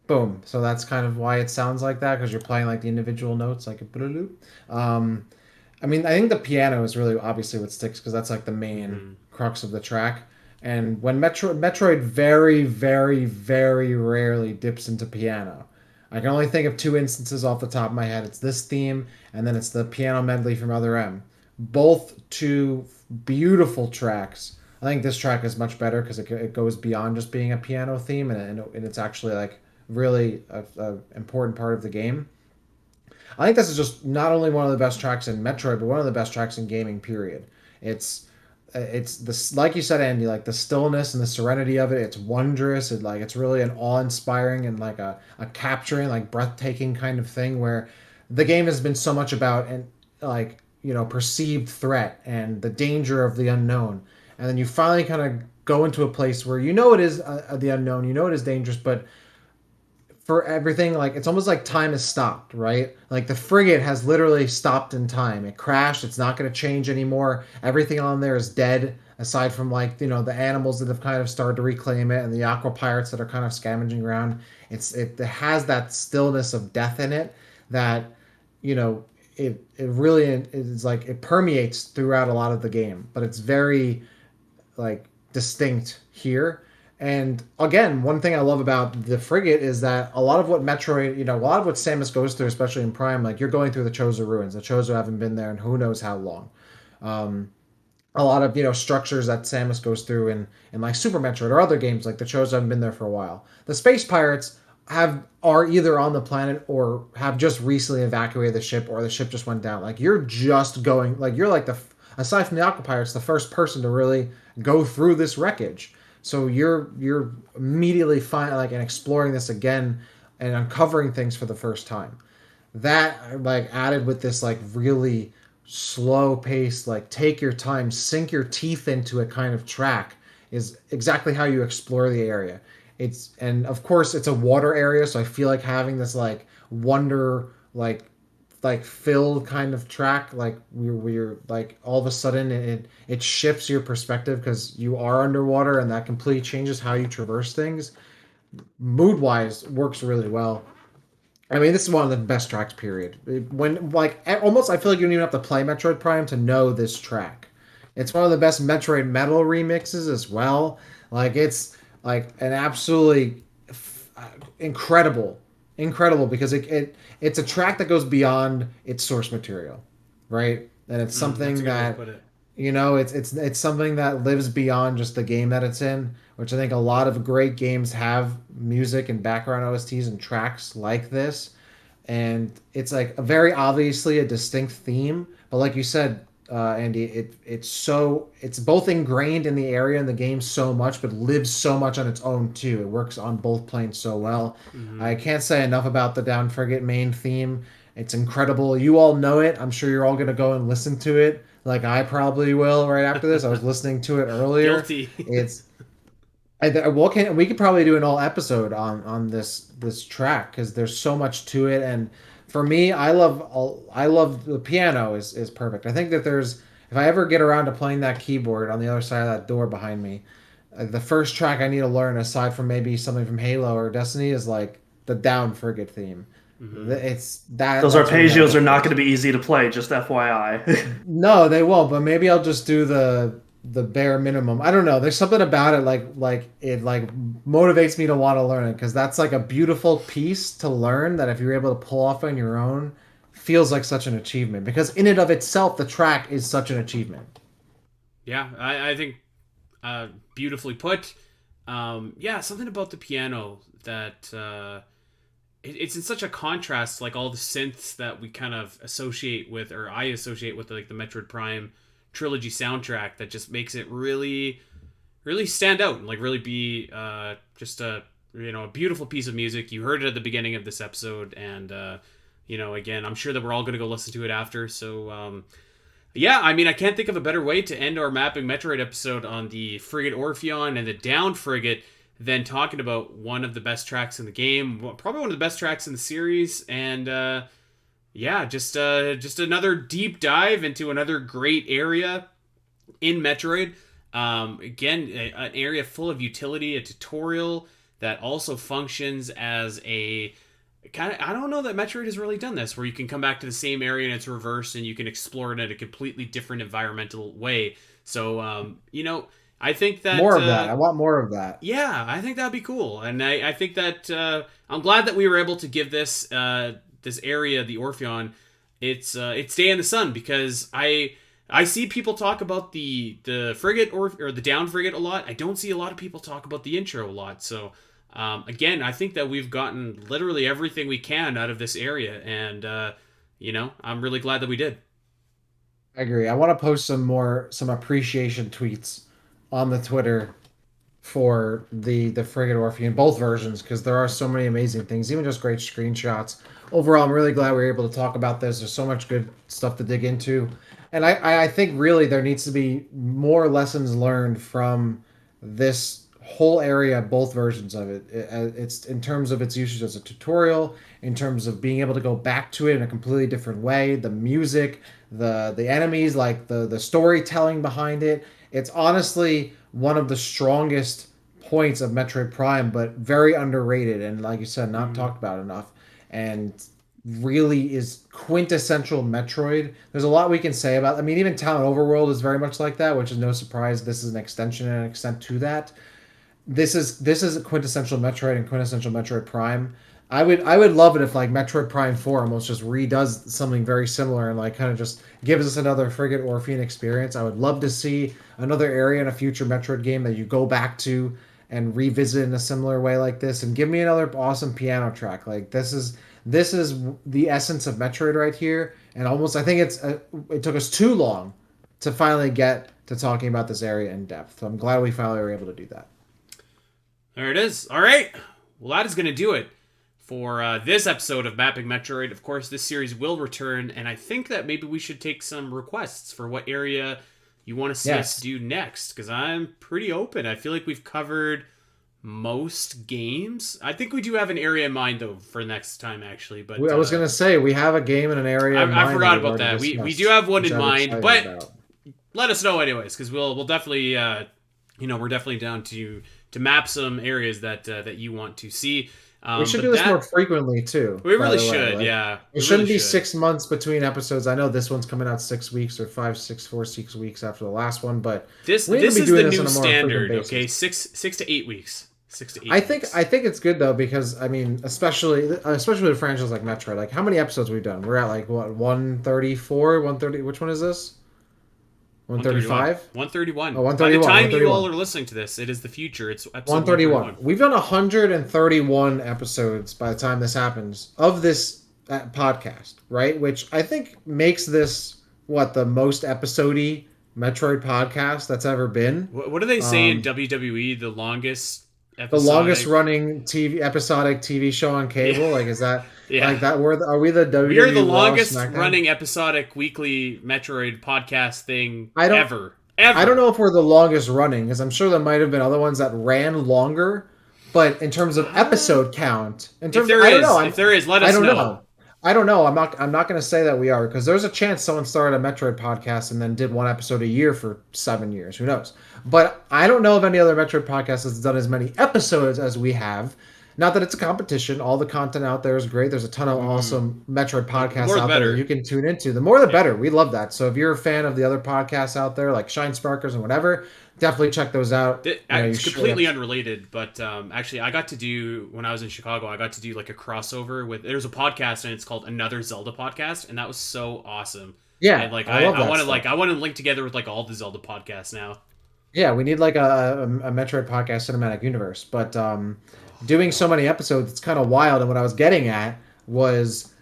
Boom. So that's kind of why it sounds like that because you're playing like the individual notes like a I mean, I think the piano is really obviously what sticks because that's like the main Mm-hmm. crux of the track. And when Metroid very, very, very rarely dips into piano. I can only think of two instances off the top of my head. It's this theme, and then it's the piano medley from Other M. Both two beautiful tracks. I think this track is much better because it goes beyond just being a piano theme, and it's actually like really a important part of the game. I think this is just not only one of the best tracks in Metroid, but one of the best tracks in gaming. Period. It's this, like you said, Andy, like the stillness and the serenity of it. It's wondrous. It's really an awe inspiring and like a capturing, like breathtaking kind of thing where the game has been so much about and like perceived threat and the danger of the unknown, and then you finally kind of go into a place where it is the unknown. It is dangerous, but for everything, like it's almost like time has stopped, right? Like the frigate has literally stopped in time. It crashed. It's not going to change anymore. Everything on there is dead aside from like the animals that have kind of started to reclaim it and the aqua pirates that are kind of scavenging around. It has that stillness of death in it that you know it really is like it permeates throughout a lot of the game, but it's very like distinct here. And again, one thing I love about the frigate is that a lot of what Metroid, a lot of what Samus goes through, especially in Prime, like you're going through the Chozo ruins. The Chozo haven't been there in who knows how long. Um, a lot of structures that Samus goes through in like Super Metroid or other games like the Chozo haven't been there for a while. The Space Pirates are either on the planet or have just recently evacuated the ship, or the ship just went down. Like you're just going, like you're like the, aside from the occupiers, the first person to really go through this wreckage. So you're immediately like and exploring this again and uncovering things for the first time. That like added with this like really slow pace, like take your time, sink your teeth into it kind of track is exactly how you explore the area. It's, and of course it's a water area, so I feel like having this like wonder like filled kind of track, like we're like all of a sudden it shifts your perspective because you are underwater, and that completely changes how you traverse things. Mood wise works really well. I mean, this is one of the best tracks, period. When, like, almost, I feel like you don't even have to play Metroid Prime to know this track. It's one of the best Metroid Metal remixes as well. Like, it's, like, an absolutely incredible, incredible, because it's a track that goes beyond its source material, right? And it's something that, it's something that lives beyond just the game that it's in, which I think a lot of great games have music and background OSTs and tracks like this. And it's like a very obviously a distinct theme, but like you said, Andy, it's both ingrained in the area and the game so much, but lives so much on its own too. It works on both planes so well. I can't say enough about the Down Frigate main theme. It's incredible. You all know it. I'm sure you're all gonna go and listen to it. Like I probably will right after this. I was listening to it earlier. Guilty. It's we could probably do an all episode on this track because there's so much to it. And for me, I love the piano is perfect. I think that there's, if I ever get around to playing that keyboard on the other side of that door behind me, the first track I need to learn, aside from maybe something from Halo or Destiny, is like the Down Frigate theme. It's that Those that's what arpeggios that are not is. going to be easy to play, just FYI. No, they won't. But maybe I'll just do the bare minimum. I don't know. There's something about it, like it like motivates me to want to learn it, because that's like a beautiful piece to learn that if you're able to pull off on your own, feels like such an achievement. Because in and of itself, the track is such an achievement. Yeah, I think beautifully put. Yeah, something about the piano that it's in such a contrast, like all the synths that we kind of associate with, or I associate with, like the Metroid Prime trilogy soundtrack, that just makes it really, really stand out and like really be just a a beautiful piece of music. You heard it at the beginning of this episode, and again, I'm sure that we're all going to go listen to it after. So yeah, I mean, I can't think of a better way to end our Mapping Metroid episode on the Frigate Orpheon and the Down Frigate than talking about one of the best tracks in the game, probably one of the best tracks in the series, and yeah, just another deep dive into another great area in Metroid. Again, an area full of utility, a tutorial that also functions as a kind of, I don't know that Metroid has really done this, where you can come back to the same area in its reverse and you can explore it in a completely different environmental way. So, I think that More of that. I want more of that. yeah, I think that'd be cool, and I think that I'm glad that we were able to give this area, the Orpheon, its day in the sun, because I see people talk about the frigate or the Down Frigate a lot. I don't see a lot of people talk about the intro a lot. So again, I think that we've gotten literally everything we can out of this area, and I'm really glad that we did. I agree. I want to post some appreciation tweets on the Twitter for the Frigate Orpheon, both versions, because there are so many amazing things, even just great screenshots. Overall, I'm really glad we were able to talk about this. There's so much good stuff to dig into. And I think really there needs to be more lessons learned from this whole area, both versions of it. It's in terms of its usage as a tutorial, in terms of being able to go back to it in a completely different way, the music, the enemies, like the storytelling behind it. It's honestly one of the strongest points of Metroid Prime, but very underrated and, like you said, not talked about enough. And really is quintessential Metroid. There's a lot we can say about. I mean, even Tallon Overworld is very much like that, which is no surprise. This is an extension and an extent to that. This is a quintessential Metroid and quintessential Metroid Prime. I would love it if like Metroid Prime 4 almost just redoes something very similar and like kind of just gives us another Frigate Orpheon experience. I would love to see another area in a future Metroid game that you go back to and revisit in a similar way like this, and give me another awesome piano track. Like this is the essence of Metroid right here, and almost I think it took us too long to finally get to talking about this area in depth. So I'm glad we finally were able to do that. There it is. All right. Well, that is going to do it for this episode of Mapping Metroid. Of course, this series will return, and I think that maybe we should take some requests for what area you want to see us do next, because I'm pretty open. I feel like we've covered most games. I think we do have an area in mind, though, for next time, actually. But I was going to say, we have a game and an area in mind. I forgot about that. We do have one in mind, but let us know anyways, because we'll definitely, we're definitely down to map some areas that you want to see. We should do this more frequently too. We really should, yeah. It shouldn't be 6 months between episodes. I know this one's coming out 6 weeks or 6 weeks after the last one, but this is the new standard. Okay, 6 to 8 weeks. 6 to 8. I think it's good though, because I mean, especially with a franchise like Metroid. Like, how many episodes we've done? We're at like what, 134, 130. Which one is this? 135? 131. Oh, 131. By the time 131. you all are listening to this, it is the future. It's episode 131. We've done 131 episodes by the time this happens of this podcast, right? Which I think makes this, the most episode-y Metroid podcast that's ever been. What do they say in WWE? The longest episodic... The longest running episodic TV show on cable? Yeah. Like, is that... Yeah. Like that? Are we the WWE? We are the longest running episodic weekly Metroid podcast thing ever. I don't know if we're the longest running, because I'm sure there might have been other ones that ran longer. But in terms of episode count, if there is, let us know. I don't know. I'm not going to say that we are, because there's a chance someone started a Metroid podcast and then did one episode a year for 7 years. Who knows? But I don't know of any other Metroid podcast that's done as many episodes as we have. Not that it's a competition. All the content out there is great. There's a ton of awesome Metroid podcasts out there you can tune into. The more the better. We love that. So if you're a fan of the other podcasts out there, like Shine Sparkers and whatever, definitely check those out. It's completely unrelated, but actually I got to do, when I was in Chicago, I got to do like a crossover with, there's a podcast and it's called Another Zelda Podcast, and that was so awesome. Yeah. And like I want to link together with like all the Zelda podcasts now. Yeah, we need like a Metroid podcast cinematic universe. But doing so many episodes, it's kind of wild. And what I was getting at was,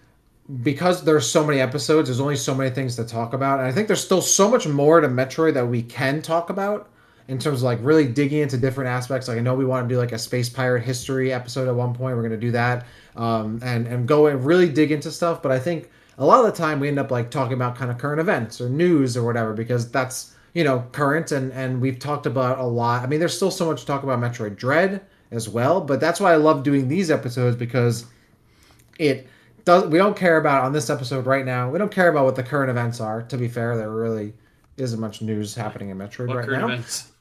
because there's so many episodes, there's only so many things to talk about. And I think there's still so much more to Metroid that we can talk about in terms of like really digging into different aspects. Like, I know we want to do like a Space Pirate history episode at one point. We're going to do that and go and really dig into stuff. But I think a lot of the time we end up like talking about kind of current events or news or whatever, because that's, current. And we've talked about a lot. I mean, there's still so much to talk about Metroid Dread as well, but that's why I love doing these episodes, because we don't care about, on this episode right now, we don't care about what the current events are. To be fair, there really isn't much news happening in Metroid right now. Events?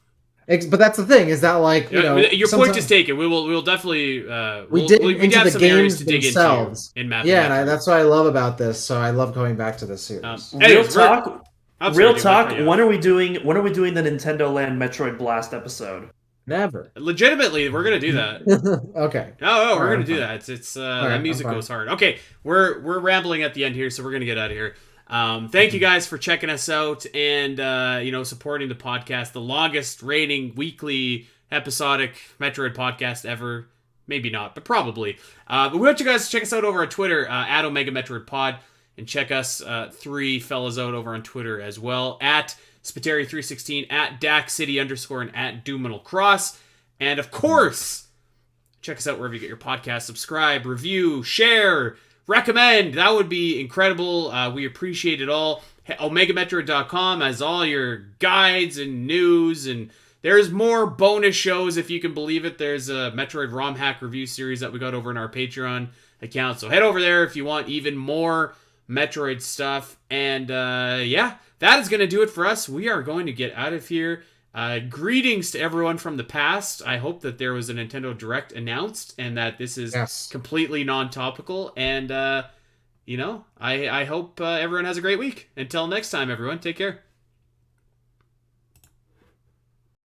But that's the thing, is that like, your point is taken. We'll definitely we have some areas to dig into in mapping. Yeah, and that's what I love about this. So I love going back to this series. Real talk. When are we doing the Nintendo Land Metroid Blast episode? Never. Legitimately, we're gonna do that. Okay. No, we're gonna do that. It's that music goes hard. Okay, we're rambling at the end here, so we're gonna get out of here. Thank you guys for checking us out and supporting the podcast, the longest rating weekly episodic Metroid podcast ever. Maybe not, but probably. But we want you guys to check us out over on Twitter at Omega Metroid Pod, and check us three fellas out over on Twitter as well at Spiteri316, at DaxCity_, and at Doominal Cross. And of course, check us out wherever you get your podcast. Subscribe, review, share, recommend. That would be incredible. We appreciate it all. OmegaMetroid.com has all your guides and news, and there's more bonus shows, if you can believe it. There's a Metroid ROM hack review series that we got over in our Patreon account. So head over there if you want even more Metroid stuff. And that is going to do it for us. We are going to get out of here. Greetings to everyone from the past. I hope that there was a Nintendo Direct announced and that this is completely non-topical. And, I hope everyone has a great week. Until next time, everyone, take care.